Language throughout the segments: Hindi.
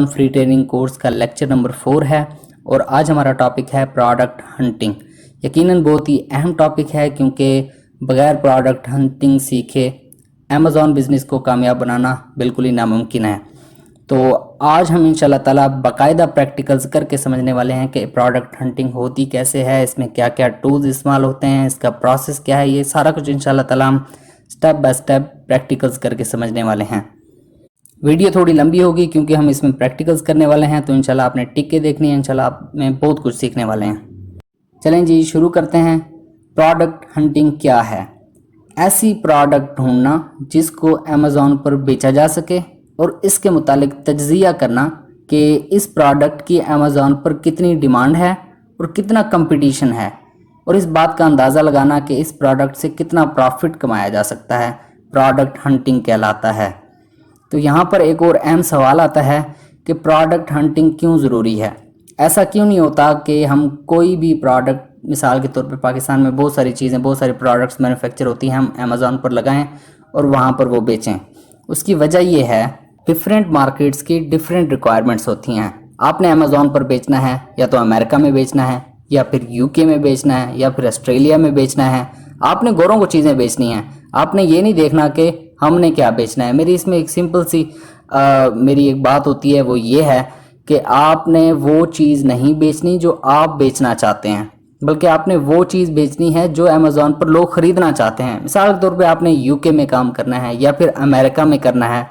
अमेज़ॉन फ्री ट्रेनिंग कोर्स का लेक्चर नंबर 4 है और आज हमारा टॉपिक है प्रोडक्ट हंटिंग। यकीनन बहुत ही अहम टॉपिक है क्योंकि बगैर प्रोडक्ट हंटिंग सीखे अमेज़ॉन बिज़नेस को कामयाब बनाना बिल्कुल ही नामुमकिन है। तो आज हम इंशाल्लाह ताला बाकायदा प्रैक्टिकल्स करके समझने वाले हैं कि प्रोडक्ट हंटिंग होती कैसे है, इसमें क्या क्या टूल्स इस्तेमाल होते हैं, इसका प्रोसेस क्या है, ये सारा कुछ इंशाल्लाह ताला हम स्टेप बाय स्टेप प्रैक्टिकल्स करके समझने वाले हैं। वीडियो थोड़ी लंबी होगी क्योंकि हम इसमें प्रैक्टिकल्स करने वाले हैं, तो इंशाल्लाह आपने टिक के देखनी है, इंशाल्लाह आप में बहुत कुछ सीखने वाले हैं। चलें जी शुरू करते हैं। प्रोडक्ट हंटिंग क्या है? ऐसी प्रोडक्ट ढूंढना जिसको अमेज़ॉन पर बेचा जा सके और इसके मुतालिक तज्ज़िया करना कि इस प्रोडक्ट की अमेज़ॉन पर कितनी डिमांड है और कितना कंपटीशन है, और इस बात का अंदाज़ा लगाना कि इस प्रोडक्ट से कितना प्रॉफिट कमाया जा सकता है, प्रोडक्ट हंटिंग कहलाता है। तो यहाँ पर एक और अहम सवाल आता है कि प्रोडक्ट हंटिंग क्यों ज़रूरी है? ऐसा क्यों नहीं होता कि हम कोई भी प्रोडक्ट, मिसाल के तौर पे पाकिस्तान में बहुत सारी चीज़ें, बहुत सारी प्रोडक्ट्स मैन्युफैक्चर होती हैं, हम अमेज़ॉन पर लगाएं और वहाँ पर वो बेचें। उसकी वजह ये है डिफरेंट मार्केट्स की डिफरेंट रिक्वायरमेंट्स होती हैं। आपने अमेज़ॉन पर बेचना है या तो अमेरिका में बेचना है या फिर यूके में बेचना है या फिर ऑस्ट्रेलिया में बेचना है। आपने गोरों को चीज़ें बेचनी हैं, आपने ये नहीं देखना कि हमने क्या बेचना है। मेरी इसमें एक सिंपल सी मेरी एक बात होती है, वो ये है कि आपने वो चीज़ नहीं बेचनी जो आप बेचना चाहते हैं, बल्कि आपने वो चीज़ बेचनी है जो अमेज़ॉन पर लोग ख़रीदना चाहते हैं। मिसाल के तौर पे आपने यूके में काम करना है या फिर अमेरिका में करना है,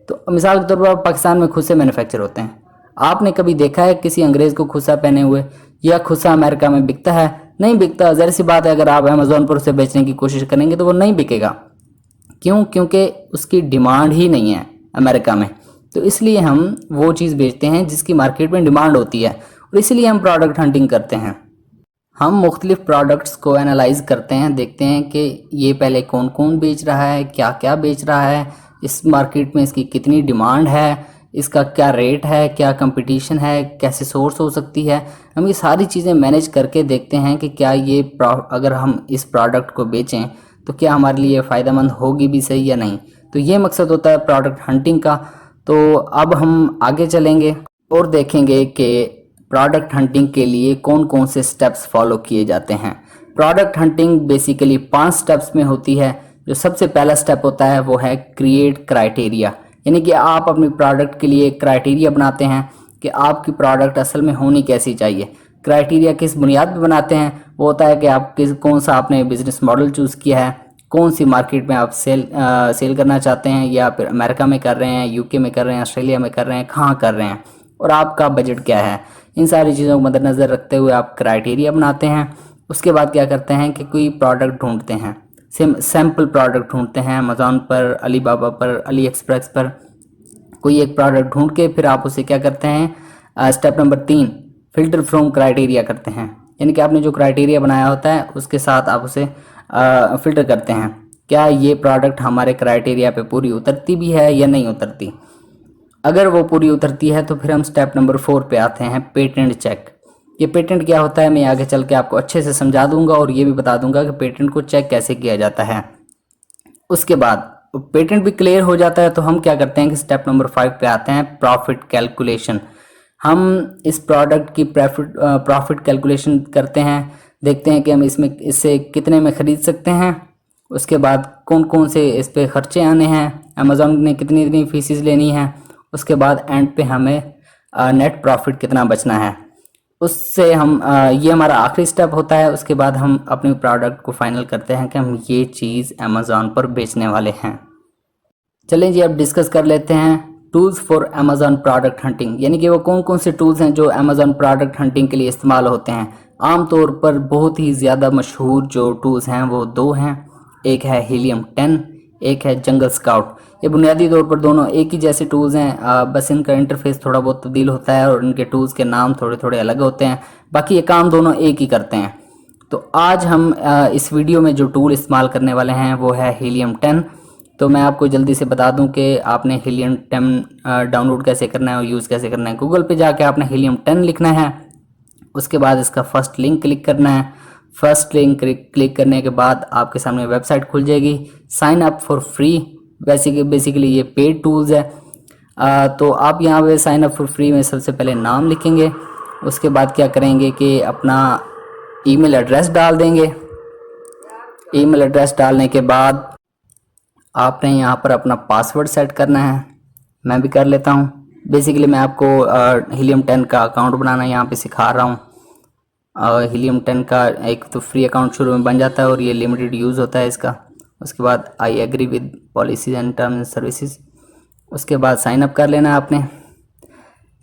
तो मिसाल के तौर पर पाकिस्तान में खुद से मैन्युफैक्चर होते हैं। आपने कभी देखा है किसी अंग्रेज़ को खुस्सा पहने हुए, या खुस्सा अमेरिका में बिकता है? नहीं बिकता। ज़ाहिर सी बात है अगर आप अमेज़ॉन पर उसे बेचने की कोशिश करेंगे तो वो नहीं बिकेगा। क्यों? क्योंकि उसकी डिमांड ही नहीं है अमेरिका में। तो इसलिए हम वो चीज़ बेचते हैं जिसकी मार्केट में डिमांड होती है, और इसलिए हम प्रोडक्ट हंटिंग करते हैं। हम मुख्तलिफ प्रोडक्ट्स को एनालाइज करते हैं, देखते हैं कि ये पहले कौन कौन बेच रहा है, क्या क्या बेच रहा है, इस मार्केट में इसकी कितनी डिमांड है, इसका क्या रेट है, क्या कंपटीशन है, कैसे सोर्स हो सकती है। हम ये सारी चीज़ें मैनेज करके देखते हैं कि क्या ये अगर हम इस प्रोडक्ट को बेचें तो क्या हमारे लिए फ़ायदेमंद होगी भी सही या नहीं। तो ये मकसद होता है प्रोडक्ट हंटिंग का। तो अब हम आगे चलेंगे और देखेंगे कि प्रोडक्ट हंटिंग के लिए कौन कौन से स्टेप्स फॉलो किए जाते हैं। प्रोडक्ट हंटिंग बेसिकली 5 स्टेप्स में होती है। जो सबसे पहला स्टेप होता है वो है क्रिएट क्राइटेरिया, यानी कि आप अपनी प्रोडक्ट के लिए क्राइटेरिया बनाते हैं कि आपकी प्रोडक्ट असल में होनी कैसी चाहिए। क्राइटेरिया किस बुनियाद पर बनाते हैं? वो होता है कि आप कौन सा आपने बिजनेस मॉडल चूज़ किया है, कौन सी मार्केट में आप सेल करना चाहते हैं, या फिर अमेरिका में कर रहे हैं, यूके में कर रहे हैं, ऑस्ट्रेलिया में कर रहे हैं, कहाँ कर रहे हैं, और आपका बजट क्या है। इन सारी चीज़ों को मद्देनज़र रखते हुए आप क्राइटेरिया बनाते हैं। उसके बाद क्या करते हैं कि कोई प्रोडक्ट ढूंढते हैं, सैम्पल प्रोडक्ट ढूंढते हैं अमेज़ॉन पर, अलीबाबा पर, अली एक्सप्रेस पर। कोई एक प्रोडक्ट ढूंढ के फिर आप उसे क्या करते हैं, step number 3 filter from criteria करते हैं, यानी कि आपने जो क्राइटेरिया बनाया होता है उसके साथ आप उसे फ़िल्टर करते हैं, क्या ये प्रोडक्ट हमारे क्राइटेरिया पे पूरी उतरती भी है या नहीं उतरती। अगर वो पूरी उतरती है तो फिर हम स्टेप नंबर 4 पे आते हैं, पेटेंट चेक। ये पेटेंट क्या होता है मैं आगे चल के आपको अच्छे से समझा दूंगा और ये भी बता दूंगा कि पेटेंट को चेक कैसे किया जाता है। उसके बाद पेटेंट भी क्लियर हो जाता है तो हम क्या करते हैं कि स्टेप नंबर 5 पे आते हैं, प्रॉफिट कैलकुलेशन। हम इस प्रोडक्ट की प्रॉफिट कैलकुलेशन करते हैं, देखते हैं कि हम इससे कितने में ख़रीद सकते हैं। उसके बाद कौन कौन से इस पे ख़र्चे आने हैं, अमेज़ॉन ने कितनी कितनी फीसिस लेनी है। उसके बाद एंड पे हमें नेट प्रॉफिट कितना बचना है, उससे हम ये हमारा आखिरी स्टेप होता है। उसके बाद हम अपने प्रोडक्ट को फाइनल करते हैं कि हम ये चीज़ अमेज़ॉन पर बेचने वाले हैं। चलें जी अब डिस्कस कर लेते हैं tools for Amazon product hunting, यानी कि वो कौन कौन से टूल्स हैं जो अमेज़ॉन प्रोडक्ट हंटिंग के लिए इस्तेमाल होते हैं। आमतौर पर बहुत ही ज़्यादा मशहूर जो टूल्स हैं वो 2 हैं, एक है हीलियम 10, एक है जंगल स्काउट। ये बुनियादी तौर पर दोनों एक ही जैसे टूल्स हैं, बस इनका इंटरफेस थोड़ा बहुत तब्दील होता है और इनके टूल्स के नाम थोड़े थोड़े अलग होते हैं, बाकी ये काम दोनों एक ही करते हैं। तो आज हम इस वीडियो में जो टूल इस्तेमाल करने वाले हैं वो है हीलियम 10। तो मैं आपको जल्दी से बता दूं कि आपने हीलियम 10 डाउनलोड कैसे करना है और यूज़ कैसे करना है। गूगल पे जाके आपने हीलियम 10 लिखना है, उसके बाद इसका फर्स्ट लिंक क्लिक करना है। फर्स्ट लिंक क्लिक करने के बाद आपके सामने वेबसाइट खुल जाएगी, sign up for free. Basically ये पेड टूल्स है। तो आप यहाँ पे साइन अप फॉर फ्री में सबसे पहले नाम लिखेंगे। उसके बाद क्या करेंगे कि अपना ईमेल एड्रेस डाल देंगे। ईमेल एड्रेस डालने के बाद आपने यहाँ पर अपना पासवर्ड सेट करना है। मैं भी कर लेता हूँ। बेसिकली मैं आपको हीलियम 10 का अकाउंट बनाना यहाँ पे सिखा रहा हूँ। हीलियम 10 का एक तो फ्री अकाउंट शुरू में बन जाता है और ये लिमिटेड यूज़ होता है इसका। उसके बाद I agree with policies and terms and services. उसके बाद साइन अप कर लेना है आपने।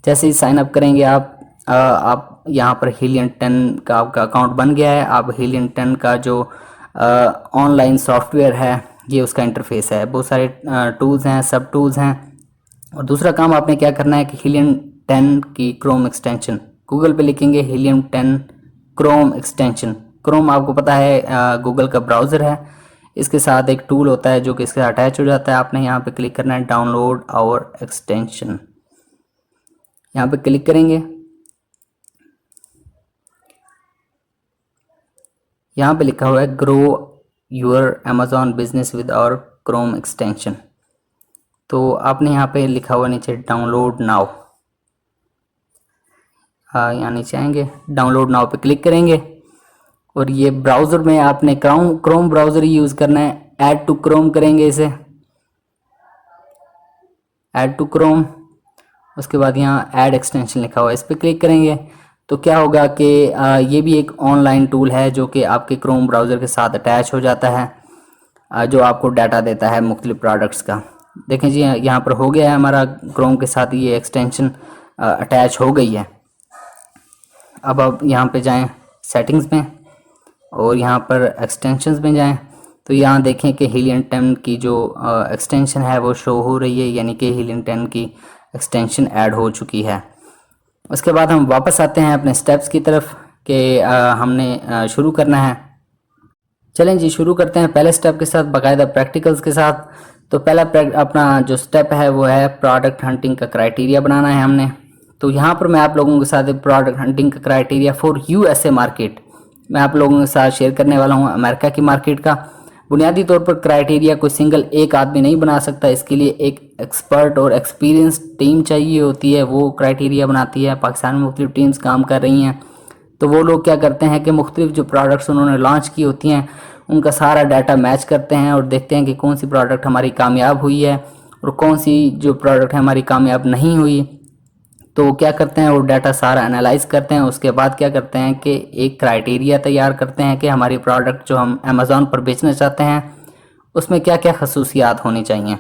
जैसे ही साइन अप करेंगे आप यहाँ पर हीलियम 10 का आपका अकाउंट बन गया है। आप हीलियम 10 का जो ऑनलाइन सॉफ्टवेयर है ये उसका इंटरफेस है। बहुत सारे टूल्स हैं, सब टूल्स हैं। और दूसरा काम आपने क्या करना है कि हीलियम 10 की क्रोम एक्सटेंशन गूगल पे लिखेंगे, हीलियम 10 क्रोम एक्सटेंशन। क्रोम आपको पता है गूगल का ब्राउज़र है। इसके साथ एक टूल होता है जो कि इसके साथ अटैच हो जाता है। आपने यहाँ पे क्लिक करना है डाउनलोड आवर एक्सटेंशन। यहाँ पे क्लिक करेंगे। यहाँ पे लिखा हुआ है grow your Amazon business with our Chrome extension. तो आपने यहाँ पे लिखा हुआ नीचे डाउनलोड नाउ, यहाँ नीचे आएंगे, डाउनलोड नाउ पे क्लिक करेंगे। और ये ब्राउज़र में आपने क्रोम ब्राउज़र ही यूज़ करना है। ऐड टू क्रोम करेंगे इसे, ऐड टू क्रोम। उसके बाद यहाँ ऐड एक्सटेंशन लिखा हुआ है, इस पर क्लिक करेंगे। तो क्या होगा कि ये भी एक ऑनलाइन टूल है जो कि आपके क्रोम ब्राउज़र के साथ अटैच हो जाता है, जो आपको डाटा देता है मुख्तलिफ प्रोडक्ट्स का। देखें जी यहाँ पर हो गया है हमारा क्रोम के साथ ये एक्सटेंशन अटैच हो गई है। अब आप यहाँ पे जाएं सेटिंग्स में और यहाँ पर एक्सटेंशंस में जाएं तो यहाँ देखें कि हीलियम 10 की जो एक्सटेंशन है वो शो हो रही है, यानी कि हीलियम 10 की एक्सटेंशन ऐड हो चुकी है। उसके बाद हम वापस आते हैं अपने स्टेप्स की तरफ कि हमने शुरू करना है। चलें जी शुरू करते हैं पहले स्टेप के साथ, बाकायदा प्रैक्टिकल्स के साथ। तो पहला अपना जो स्टेप है वो है प्रोडक्ट हंटिंग का क्राइटेरिया बनाना है हमने। तो यहाँ पर मैं आप लोगों के साथ प्रोडक्ट हंटिंग का क्राइटेरिया फॉर यूएसए मार्केट मैं आप लोगों के साथ शेयर करने वाला हूँ, अमेरिका की मार्केट का। बुनियादी तौर पर क्राइटेरिया कोई सिंगल एक आदमी नहीं बना सकता, इसके लिए एक एक्सपर्ट और एक्सपीरियंस टीम चाहिए होती है, वो क्राइटेरिया बनाती है। पाकिस्तान में मुख्तलिफ टीम्स काम कर रही हैं। तो वो लोग क्या करते हैं कि मुख्तलिफ जो प्रोडक्ट्स उन्होंने लॉन्च की होती हैं उनका सारा डाटा मैच करते हैं और देखते हैं कि कौन सी प्रोडक्ट हमारी कामयाब हुई है और कौन सी जो प्रोडक्ट है हमारी कामयाब नहीं हुई। तो क्या करते हैं वो डाटा सारा एनालाइज करते हैं। उसके बाद क्या करते हैं कि एक क्राइटेरिया तैयार करते हैं कि हमारी प्रोडक्ट जो हम अमेज़ॉन पर बेचना चाहते हैं उसमें क्या क्या खसूसियात होनी चाहिए।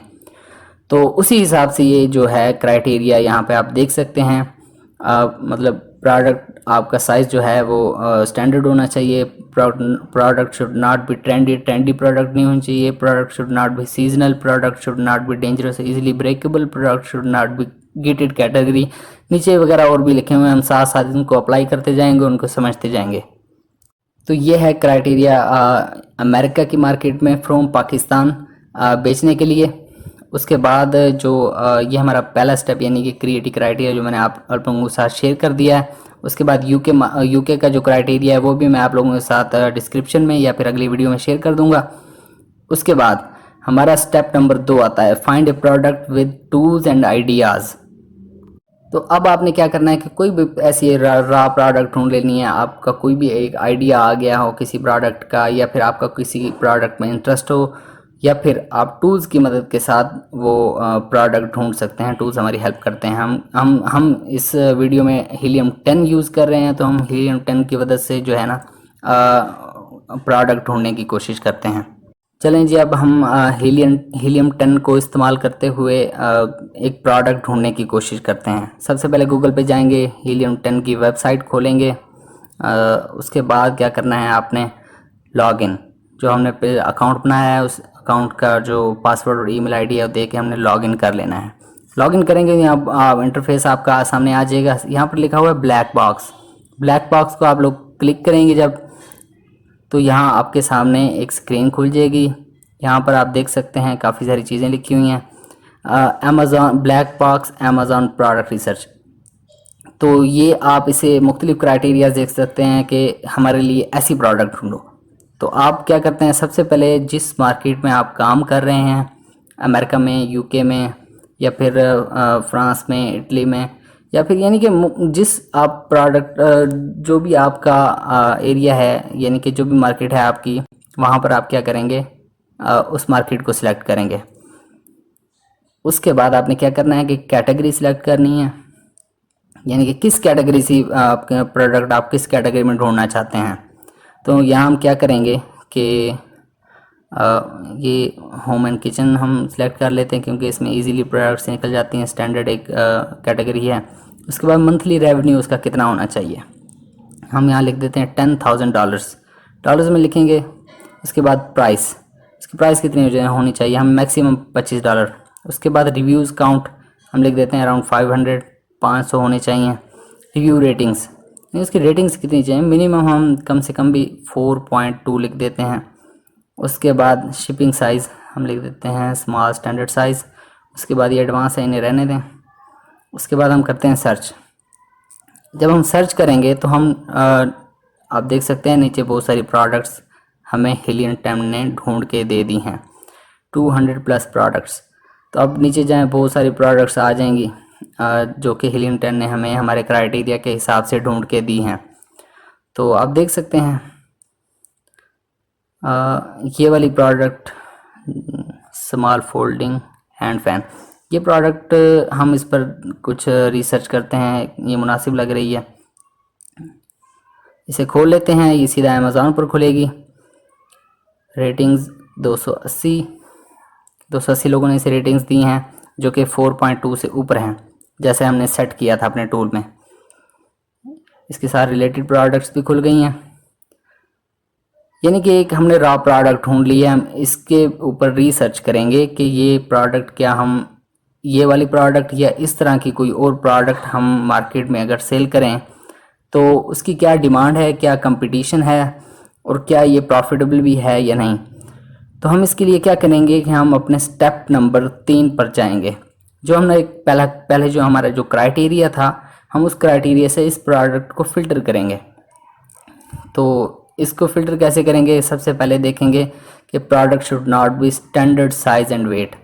तो उसी हिसाब से ये जो है क्राइटेरिया यहाँ पे आप देख सकते हैं। मतलब प्रोडक्ट आपका साइज़ जो है वो स्टैंडर्ड होना चाहिए। Product should not B trendy product नहीं होनी चाहिए। Product should not B seasonal, product should not be dangerous easily breakable, product should not B gated category, नीचे वगैरह और भी लिखे हुए हैं। हम साथ साथ इनको अप्लाई करते जाएंगे, उनको समझते जाएंगे। तो ये है क्राइटेरिया अमेरिका की मार्केट में फ्रॉम पाकिस्तान बेचने के लिए। उसके बाद जो ये हमारा पहला स्टेप यानी कि क्रिएटिव क्राइटेरिया जो मैंने आप लोगों के साथ शेयर कर दिया है। उसके बाद यूके का जो क्राइटेरिया है वो भी मैं आप लोगों के साथ डिस्क्रिप्शन में या फिर अगली वीडियो में शेयर कर दूंगा। उसके बाद हमारा स्टेप नंबर 2 आता है find A product with tools and ideas. तो अब आपने क्या करना है कि कोई भी ऐसी रा प्रोडक्ट ढूंढ लेनी है। आपका कोई भी एक आइडिया आ गया हो किसी प्रोडक्ट का, या फिर आपका किसी प्रोडक्ट में इंटरेस्ट हो, या फिर आप टूल्स की मदद के साथ वो प्रोडक्ट ढूंढ सकते हैं। टूल्स हमारी हेल्प करते हैं। हम इस वीडियो में हीलियम 10 यूज़ कर रहे हैं, तो हम हीलियम 10 की मदद से जो है ना प्रोडक्ट ढूंढने की कोशिश करते हैं। चलें जी अब हम हीलियम 10 को इस्तेमाल करते हुए एक प्रोडक्ट ढूंढने की कोशिश करते हैं। सबसे पहले गूगल पे जाएंगे, हीलियम 10 की वेबसाइट खोलेंगे। उसके बाद क्या करना है आपने लॉगिन, जो हमने अकाउंट बनाया है उस अकाउंट का जो पासवर्ड और ईमेल आईडी है वो दे के हमने लॉगिन कर लेना है। लॉगिन करेंगे यहाँ इंटरफेस आपका सामने आ जाएगा। यहाँ पर लिखा हुआ है ब्लैक बॉक्स। ब्लैक बॉक्स को आप लोग क्लिक करेंगे जब, तो यहाँ आपके सामने एक स्क्रीन खुल जाएगी। यहाँ पर आप देख सकते हैं काफ़ी सारी चीज़ें लिखी हुई हैं। Amazon black box Amazon product research. तो ये आप इसे मुख्तलिफ क्राइटेरिया देख सकते हैं कि हमारे लिए ऐसी प्रोडक्ट ढूंढो। तो आप क्या करते हैं, सबसे पहले जिस मार्केट में आप काम कर रहे हैं, अमेरिका में, यूके में या फिर फ्रांस में, इटली में, या फिर यानी कि जिस आप प्रोडक्ट जो भी आपका एरिया है, यानी कि जो भी मार्केट है आपकी, वहाँ पर आप क्या करेंगे, उस मार्केट को सिलेक्ट करेंगे। उसके बाद आपने क्या करना है कि कैटेगरी सिलेक्ट करनी है, यानी कि किस कैटेगरी से आपके प्रोडक्ट आप किस कैटेगरी में ढूंढना चाहते हैं। तो यहाँ हम क्या करेंगे कि ये होम एंड किचन हम सिलेक्ट कर लेते हैं, क्योंकि इसमें इजीली प्रोडक्ट्स निकल जाती हैं, स्टैंडर्ड एक कैटेगरी है। उसके बाद मंथली रेवेन्यू उसका कितना होना चाहिए, हम यहाँ लिख देते हैं $10,000, डॉलर्स में लिखेंगे। उसके बाद प्राइस, इसकी प्राइस कितनी होनी चाहिए, हम मैक्सिमम $25। उसके बाद रिव्यूज़ काउंट हम लिख देते हैं अराउंड 500 होने चाहिए। रिव्यू रेटिंग्स, इसकी रेटिंग्स कितनी चाहिए, मिनिमम हम कम से कम भी 4.2 लिख देते हैं। उसके बाद शिपिंग साइज़ हम लिख देते हैं स्मॉल स्टैंडर्ड साइज़। उसके बाद ये एडवांस है, इन्हें रहने दें। उसके बाद हम करते हैं सर्च। जब हम सर्च करेंगे तो हम आप देख सकते हैं नीचे बहुत सारी प्रोडक्ट्स हमें हिलियन टेम ने ढूंढ के दे दी हैं, 200+ प्रोडक्ट्स। तो अब नीचे जाएं, बहुत सारी प्रोडक्ट्स आ जाएंगी जो कि हिलियन टेम ने हमें हमारे क्राइटेरिया के हिसाब से ढूंढ के दी हैं। तो आप देख सकते हैं ये वाली product small folding hand fan, ये प्रोडक्ट हम इस पर कुछ रिसर्च करते हैं, ये मुनासिब लग रही है, इसे खोल लेते हैं। ये सीधा अमेज़ॉन पर खुलेगी। रेटिंग्स 280 लोगों ने इसे रेटिंग्स दी हैं, जो कि 4.2 से ऊपर हैं, जैसे हमने सेट किया था अपने टूल में। इसके साथ रिलेटेड प्रोडक्ट्स भी खुल गई हैं, यानी कि एक हमने रॉ प्रोडक्ट ढूंढ लिया। हम इसके ऊपर रिसर्च करेंगे कि ये प्रोडक्ट क्या हम ये वाली प्रोडक्ट या इस तरह की कोई और प्रोडक्ट हम मार्केट में अगर सेल करें तो उसकी क्या डिमांड है, क्या कंपटीशन है, और क्या ये प्रॉफिटेबल भी है या नहीं। तो हम इसके लिए क्या करेंगे कि हम अपने स्टेप नंबर 3 पर जाएंगे। जो हमने एक पहले जो हमारा जो क्राइटेरिया था, हम उस क्राइटेरिया से इस प्रोडक्ट को फ़िल्टर करेंगे। तो इसको फ़िल्टर कैसे करेंगे, सबसे पहले देखेंगे कि product should not be standard size and weight,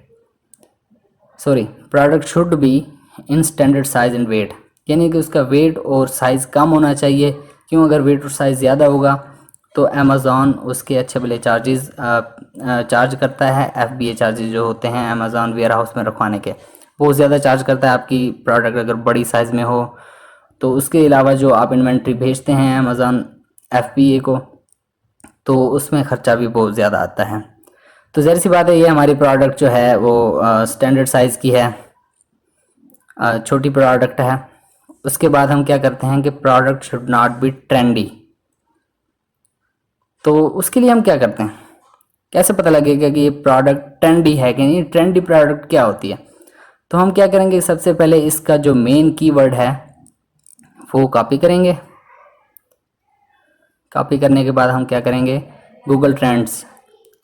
product should be in standard size and weight, यानी कि उसका वेट और साइज़ कम होना चाहिए। क्यों, अगर वेट और साइज़ ज़्यादा होगा तो अमेज़ॉन उसके अच्छे भले चार्जेस चार्ज करता है। FBA चार्जेस जो होते हैं अमेज़ॉन वेयर हाउस में रखवाने के, बहुत ज़्यादा चार्ज करता है आपकी प्रोडक्ट अगर बड़ी साइज़ में हो। तो उसके अलावा जो आप इन्वेंट्री भेजते हैं अमेज़ॉन FBA को, तो उसमें ख़र्चा भी बहुत ज़्यादा आता है। तो ज़ाहिर सी बात है, ये हमारी प्रोडक्ट जो है वो स्टैंडर्ड साइज़ की है, छोटी प्रोडक्ट है। उसके बाद हम क्या करते हैं कि product should not B trendy. तो उसके लिए हम क्या करते हैं, कैसे पता लगेगा कि ये प्रोडक्ट ट्रेंडी है कि नहीं, ट्रेंडी प्रोडक्ट क्या होती है। तो हम क्या करेंगे, सबसे पहले इसका जो मेन कीवर्ड है वो कॉपी करेंगे। कॉपी करने के बाद हम क्या करेंगे, गूगल ट्रेंड्स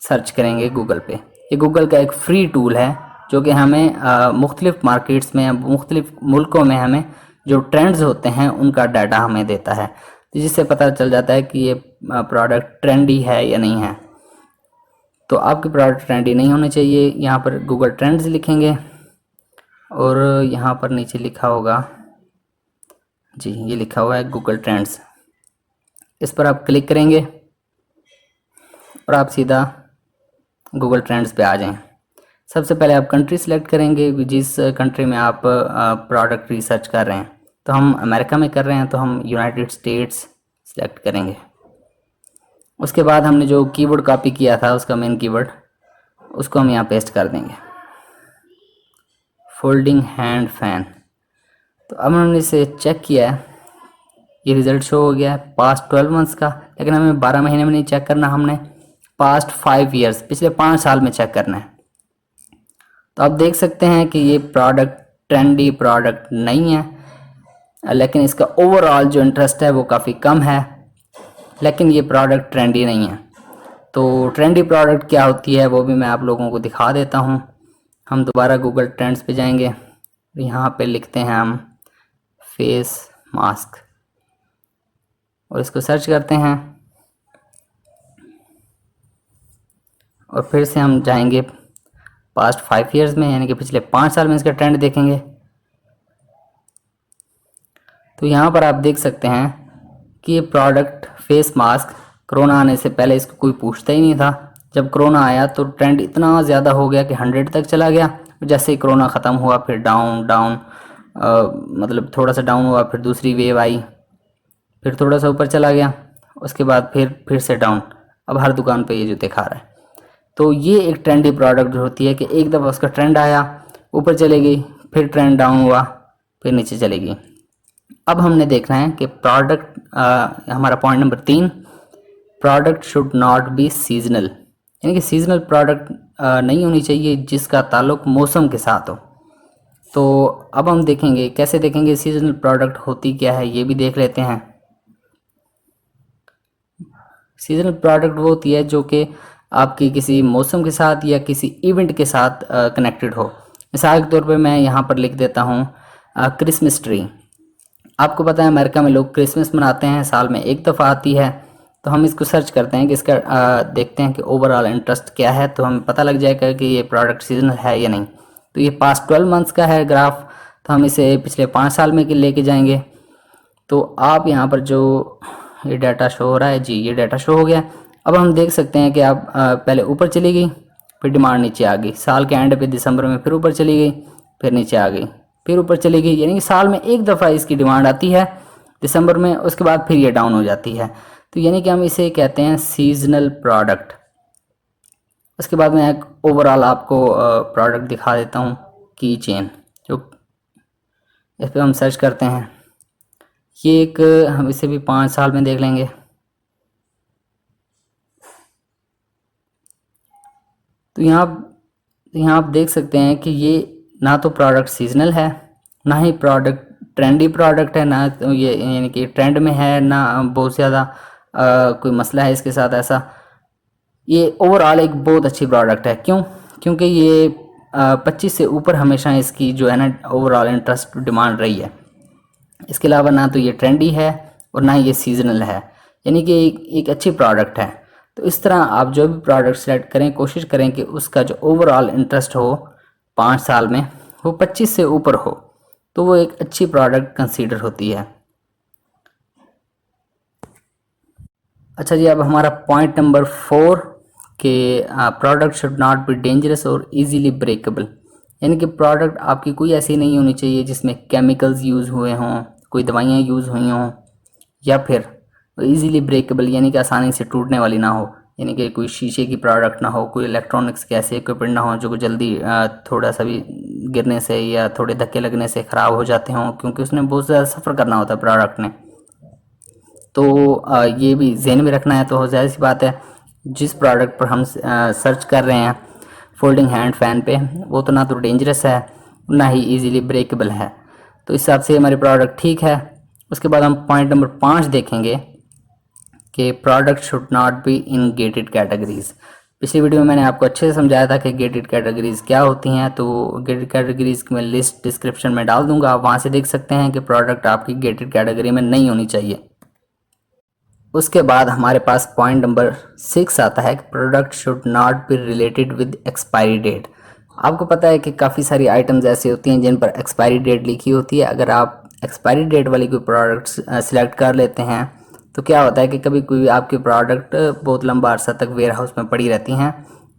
सर्च करेंगे गूगल पे। ये गूगल का एक फ्री टूल है जो कि हमें मुख्तलिफ मार्केट्स में, मुख्तलिफ मुल्कों में हमें जो ट्रेंड्स होते हैं उनका डाटा हमें देता है, जिससे पता चल जाता है कि ये प्रोडक्ट ट्रेंडी है या नहीं है। तो आपके प्रोडक्ट ट्रेंडी नहीं होने चाहिए। यहाँ पर गूगल ट्रेंड्स लिखेंगे और यहाँ पर नीचे लिखा होगा, जी ये लिखा हुआ है गूगल ट्रेंड्स, इस पर आप क्लिक करेंगे और आप सीधा गूगल ट्रेंड्स पे आ जाएं। सबसे पहले आप कंट्री सिलेक्ट करेंगे, जिस कंट्री में आप प्रोडक्ट रिसर्च कर रहे हैं। तो हम अमेरिका में कर रहे हैं तो हम यूनाइटेड स्टेट्स सिलेक्ट करेंगे। उसके बाद हमने जो कीवर्ड कॉपी किया था उसका मेन कीवर्ड, उसको हम यहाँ पेस्ट कर देंगे, फोल्डिंग हैंड फैन। तो अब हमने इसे चेक किया है, ये रिज़ल्ट शो हो गया है पास्ट 12 मंथ्स का, लेकिन हमें 12 महीने में नहीं चेक करना, हमने पास्ट 5 ईयर्स, पिछले 5 साल में चेक करना है। तो आप देख सकते हैं कि ये प्रोडक्ट ट्रेंडी प्रोडक्ट नहीं है, लेकिन इसका ओवरऑल जो इंटरेस्ट है वो काफ़ी कम है, लेकिन ये प्रोडक्ट ट्रेंडी नहीं है। तो ट्रेंडी प्रोडक्ट क्या होती है वो भी मैं आप लोगों को दिखा देता हूँ। हम दोबारा गूगल ट्रेंड्स पे जाएंगे, यहाँ पे लिखते हैं हम फेस मास्क और इसको सर्च करते हैं, और फिर से हम जाएंगे पास्ट 5 ईयर्स में, यानी कि पिछले 5 साल में इसका ट्रेंड देखेंगे तो यहाँ पर आप देख सकते हैं कि ये प्रोडक्ट फेस मास्क कोरोना आने से पहले इसको कोई पूछता ही नहीं था। जब कोरोना आया तो ट्रेंड इतना ज़्यादा हो गया कि 100 तक चला गया। जैसे ही कोरोना ख़त्म हुआ फिर डाउन डाउन मतलब थोड़ा सा डाउन हुआ, फिर दूसरी वेव आई, फिर थोड़ा सा ऊपर चला गया, उसके बाद फिर से डाउन। अब हर दुकान पे ये जूते खा रहा है। तो ये एक ट्रेंडी प्रोडक्ट होती है कि एक दफ़ा उसका ट्रेंड आया, ऊपर चलेगी, फिर ट्रेंड डाउन हुआ, फिर नीचे चलेगी। अब हमने देखना है कि प्रोडक्ट, हमारा point number 3, product should not B seasonal, यानी कि सीजनल प्रोडक्ट नहीं होनी चाहिए जिसका ताल्लुक मौसम के साथ हो। तो अब हम देखेंगे, कैसे देखेंगे सीजनल प्रोडक्ट होती क्या है, ये भी देख लेते हैं। सीजनल प्रोडक्ट वो होती है जो कि आपकी किसी मौसम के साथ या किसी इवेंट के साथ कनेक्टेड हो। मिसाल के तौर पे मैं यहाँ पर लिख देता हूँ क्रिसमस ट्री। आपको पता है अमेरिका में लोग क्रिसमस मनाते हैं, साल में एक दफ़ा आती है। तो हम इसको सर्च करते हैं कि इसका देखते हैं कि ओवरऑल इंटरेस्ट क्या है, तो हमें पता लग जाएगा कि ये प्रोडक्ट सीजनल है या नहीं। तो ये पास्ट 12 मंथ्स का है ग्राफ, तो हम इसे पिछले 5 साल में लेके जाएंगे। तो आप यहाँ पर जो ये डाटा शो हो रहा है, जी ये डाटा शो हो गया। अब हम देख सकते हैं कि आप पहले ऊपर चली गई, फिर डिमांड नीचे आ गई, साल के एंड पे दिसंबर में फिर ऊपर चली गई, फिर नीचे आ गई, फिर ऊपर चली गई। यानी कि साल में एक दफ़ा इसकी डिमांड आती है दिसंबर में, उसके बाद फिर ये डाउन हो जाती है। तो यानी कि हम इसे कहते हैं सीजनल प्रोडक्ट। उसके बाद मैं एक ओवरऑल आपको प्रोडक्ट दिखा देता हूँ, की चेन, जो इस पर हम सर्च करते हैं। ये एक, हम इसे भी 5 साल में देख लेंगे। तो यहाँ आप देख सकते हैं कि ये ना तो प्रोडक्ट सीजनल है, ना ही प्रोडक्ट ट्रेंडी प्रोडक्ट है, ना तो ये यानी कि ट्रेंड में है, ना बहुत ज़्यादा कोई मसला है इसके साथ ऐसा। ये ओवरऑल एक बहुत अच्छी प्रोडक्ट है। क्यों? क्योंकि ये 25 से ऊपर हमेशा इसकी जो है ना ओवरऑल इंटरेस्ट डिमांड रही है। इसके अलावा ना तो ये ट्रेंडी है और ना ये सीजनल है, यानी कि एक अच्छी प्रोडक्ट है। तो इस तरह आप जो भी प्रोडक्ट सेलेक्ट करें, कोशिश करें कि उसका जो ओवरऑल इंटरेस्ट हो 5 साल में वो 25 से ऊपर हो, तो वो एक अच्छी प्रोडक्ट कंसीडर होती है। अच्छा जी, अब हमारा पॉइंट नंबर 4 कि product should not be dangerous और इजीली ब्रेकेबल, यानी कि प्रोडक्ट आपकी कोई ऐसी नहीं होनी चाहिए जिसमें केमिकल्स यूज़ हुए हों, कोई दवाइयाँ यूज़ हुई हों, या फिर इजीली ब्रेकेबल यानी कि आसानी से टूटने वाली ना हो। यानी कि कोई शीशे की प्रोडक्ट ना हो, कोई इलेक्ट्रॉनिक्स के ऐसे इक्विपमेंट ना हो जो जल्दी थोड़ा सा भी गिरने से या थोड़े धक्के लगने से ख़राब हो जाते हों, क्योंकि उसने बहुत ज़्यादा सफ़र करना होता है प्रोडक्ट ने। तो ये भी ज़हन में रखना है। तो जाहिर सी बात है जिस प्रोडक्ट पर हम सर्च कर रहे हैं फोल्डिंग हैंड फ़ैन पे, वो तो ना तो डेंजरस है ना ही इजीली ब्रेकेबल है। तो इस हिसाब से हमारी प्रोडक्ट ठीक है। उसके बाद हम पॉइंट नंबर 5 देखेंगे कि product should not be in gated categories. पिछली वीडियो में मैंने आपको अच्छे से समझाया था कि गेटेड कैटेगरीज क्या होती हैं। तो गेटेड कैटेगरीज की मैं लिस्ट डिस्क्रिप्शन में डाल दूंगा, आप वहाँ से देख सकते हैं कि प्रोडक्ट आपकी गेटेड कैटेगरी में नहीं होनी चाहिए। उसके बाद हमारे पास पॉइंट नंबर 6 आता है कि product should not be related with expiry date. आपको पता है कि काफ़ी सारी आइटम्स ऐसी होती हैं जिन पर एक्सपायरी डेट लिखी होती है। अगर आप एक्सपायरी डेट वाली कोई प्रोडक्ट सिलेक्ट कर लेते हैं तो क्या होता है कि कभी कोई आपकी प्रोडक्ट बहुत लंबा अरसा तक वेयर हाउस में पड़ी रहती हैं।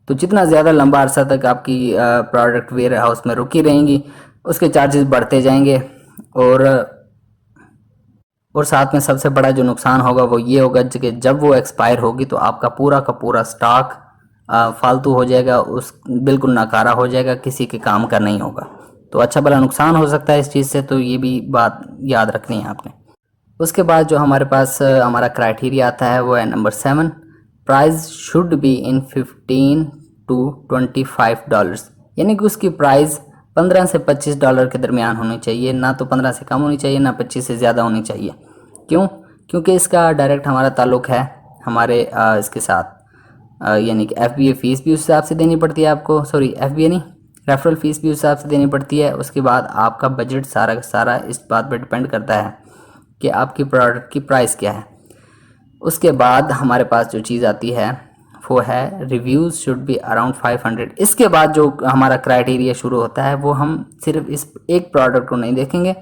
तो जितना ज़्यादा लंबा अरसा तक आपकी प्रोडक्ट वेयर हाउस में रुकी रहेंगी उसके चार्जेस बढ़ते जाएंगे। और साथ में सबसे बड़ा जो नुकसान होगा वो ये होगा कि जब वो एक्सपायर होगी तो आपका पूरा का पूरा स्टॉक फालतू हो जाएगा, उस बिल्कुल नाकारा हो जाएगा, किसी के काम का नहीं होगा। तो अच्छा भला नुकसान हो सकता है इस चीज़ से, तो ये भी बात याद रखनी है आपने। उसके बाद जो हमारे पास हमारा क्राइटेरिया आता है वो है number 7, price should be in 15 to 25 dollars, यानी कि उसकी प्राइस 15 से 25 डॉलर के दरमियान होनी चाहिए, ना तो 15 से कम होनी चाहिए, ना 25 से ज़्यादा होनी चाहिए। क्यों? क्योंकि इसका डायरेक्ट हमारा ताल्लुक़ है हमारे इसके साथ, यानी कि FBA फ़ीस भी उस हिसाब से देनी पड़ती है आपको, सॉरी FBA नहीं, रेफरल फ़ीस भी उस हिसाब से देनी पड़ती है। उसके बाद आपका बजट सारा का सारा इस बात पर डिपेंड करता है कि आपकी प्रोडक्ट की प्राइस क्या है। उसके बाद हमारे पास जो चीज़ आती है वो है रिव्यूज़ शुड बी अराउंड 500। इसके बाद जो हमारा क्राइटेरिया शुरू होता है वो हम सिर्फ इस एक प्रोडक्ट को नहीं देखेंगे,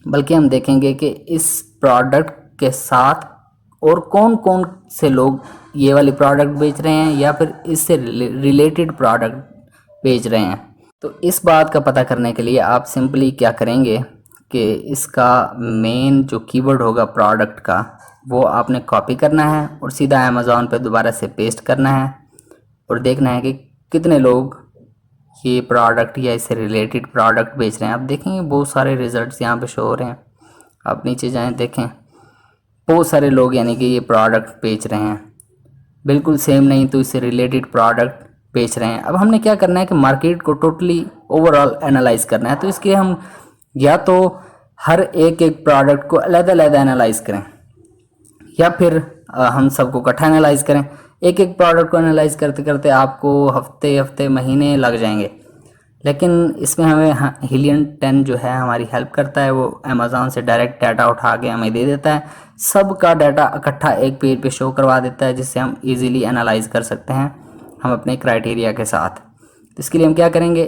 बल्कि हम देखेंगे कि इस प्रोडक्ट के साथ और कौन कौन से लोग ये वाली प्रोडक्ट बेच रहे हैं या फिर इससे रिलेटेड प्रोडक्ट बेच रहे हैं। तो इस बात का पता करने के लिए आप सिंपली क्या करेंगे कि इसका मेन जो कीवर्ड होगा प्रोडक्ट का वो आपने कॉपी करना है और सीधा अमेज़ॉन पे दोबारा से पेस्ट करना है और देखना है कि कितने लोग ये प्रोडक्ट या इससे रिलेटेड प्रोडक्ट बेच रहे हैं। आप देखेंगे बहुत सारे रिजल्ट्स यहाँ पे शो हो रहे हैं। आप नीचे जाएं, देखें बहुत सारे लोग यानी कि ये प्रोडक्ट बेच रहे हैं, बिल्कुल सेम नहीं तो इससे रिलेटेड प्रोडक्ट बेच रहे हैं। अब हमने क्या करना है कि मार्केट को टोटली ओवरऑल एनालाइज करना है। तो इसके हम या तो हर एक एक प्रोडक्ट को अलग-अलग एनालाइज करें या फिर हम सबको इकट्ठा एनालाइज करें। एक एक प्रोडक्ट को एनालाइज करते करते आपको हफ्ते महीने लग जाएंगे, लेकिन इसमें हमें हीलियम 10 जो है हमारी हेल्प करता है। वो अमेज़ॉन से डायरेक्ट डाटा उठा के हमें दे देता है, सबका डाटा इकट्ठा एक पेज पे शो करवा देता है, जिससे हम इजीली एनालाइज कर सकते हैं हम अपने क्राइटेरिया के साथ। तो इसके लिए हम क्या करेंगे,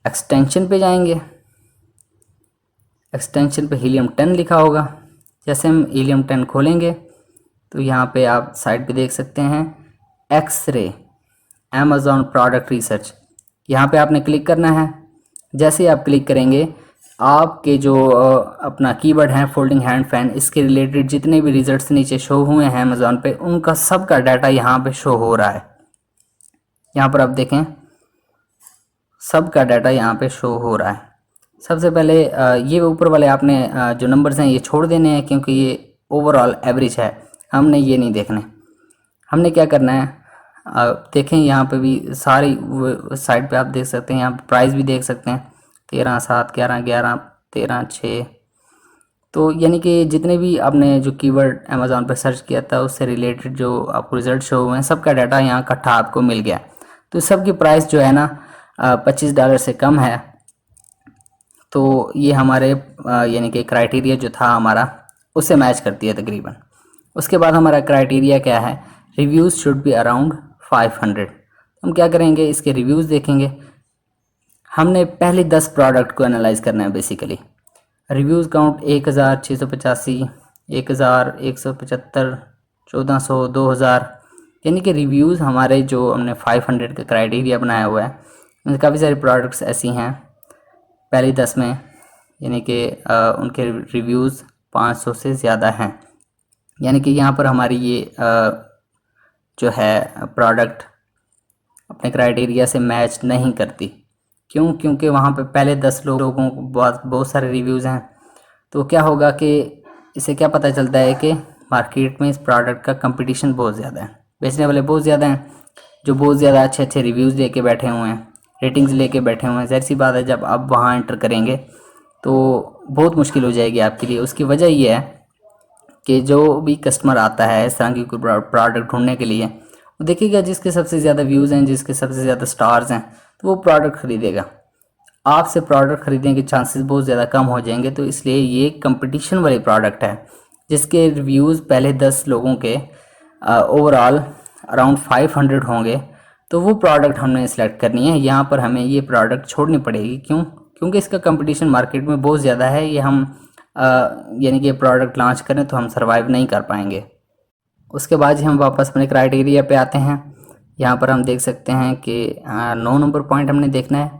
एक्सटेंशन पे जाएंगे, एक्सटेंशन पे हीलियम 10 लिखा होगा। जैसे हम हीलियम 10 खोलेंगे तो यहाँ पे आप साइड पे देख सकते हैं एक्स-रे अमेज़ॉन प्रोडक्ट रिसर्च, यहाँ पे आपने क्लिक करना है। जैसे ही आप क्लिक करेंगे आपके जो अपना कीवर्ड है फोल्डिंग हैंड फैन, इसके रिलेटेड जितने भी रिजल्ट्स नीचे शो हुए हैं अमेज़ॉन पे उनका सबका डाटा यहाँ पे शो हो रहा है। यहाँ पर आप देखें सबका डाटा यहाँ पे शो हो रहा है। सबसे पहले ये ऊपर वाले आपने जो नंबर्स हैं ये छोड़ देने हैं, क्योंकि ये ओवरऑल एवरेज है, हमने ये नहीं देखने। हमने क्या करना है, देखें यहाँ पे भी सारी साइड पे आप देख सकते हैं, यहाँ पे प्राइस भी देख सकते हैं 13/7, 11/11, 13/6। तो यानी कि जितने भी आपने जो कीवर्ड अमेज़ॉन पे सर्च किया था उससे रिलेटेड जो आपको रिजल्ट शो हुए हैं सबका डाटा यहाँ इकट्ठा आपको मिल गया। तो सबकी प्राइस जो है ना $25 से कम है। तो ये हमारे यानी कि क्राइटेरिया जो था हमारा उससे मैच करती है तकरीबन। उसके बाद हमारा क्राइटेरिया क्या है, रिव्यूज़ शुड बी अराउंड 500। हम क्या करेंगे, इसके रिव्यूज़ देखेंगे। हमने पहले 10 प्रोडक्ट को एनालाइज करना है बेसिकली। रिव्यूज़ काउंट 1685, 1175, 1400, 2000, यानी कि रिव्यूज़ हमारे जो हमने 500 का क्राइटेरिया बनाया हुआ है उनमें काफ़ी सारी प्रोडक्ट्स ऐसी हैं पहले 10 में, यानी कि उनके रिव्यूज़ 500 से ज़्यादा हैं। यानी कि यहाँ पर हमारी ये जो है प्रोडक्ट अपने क्राइटेरिया से मैच नहीं करती। क्यों? क्योंकि वहाँ पे पहले 10 लोगों को बहुत सारे रिव्यूज़ हैं। तो क्या होगा कि इससे क्या पता चलता है कि मार्केट में इस प्रोडक्ट का कंपटीशन बहुत ज़्यादा है, बेचने वाले बहुत ज़्यादा हैं जो बहुत ज़्यादा अच्छे अच्छे रिव्यूज़ लेके बैठे हुए हैं, रेटिंग्स लेके बैठे हुए हैं। ज़ाहिर सी बात है जब आप वहाँ एंटर करेंगे तो बहुत मुश्किल हो जाएगी आपके लिए। उसकी वजह ये है कि जो भी कस्टमर आता है इस तरह की कोई प्रोडक्ट ढूंढने के लिए, वो देखिएगा जिसके सबसे ज़्यादा व्यूज़ हैं, जिसके सबसे ज़्यादा स्टार्स हैं, तो वो प्रोडक्ट ख़रीदेगा। आपसे प्रोडक्ट ख़रीदने के चांसेस बहुत ज़्यादा कम हो जाएंगे। तो इसलिए ये कंपटीशन वाली प्रोडक्ट है जिसके रिव्यूज़ पहले 10 लोगों के ओवरऑल अराउंड 500 होंगे, तो वो प्रोडक्ट हमने सेलेक्ट करनी है। यहाँ पर हमें ये प्रोडक्ट छोड़नी पड़ेगी। क्यों? क्योंकि इसका कंपटीशन मार्केट में बहुत ज़्यादा है। ये हम यानी कि प्रोडक्ट लॉन्च करें तो हम सर्वाइव नहीं कर पाएंगे। उसके बाद हम वापस अपने क्राइटेरिया पे आते हैं। यहाँ पर हम देख सकते हैं कि 9 नंबर पॉइंट हमने देखना है,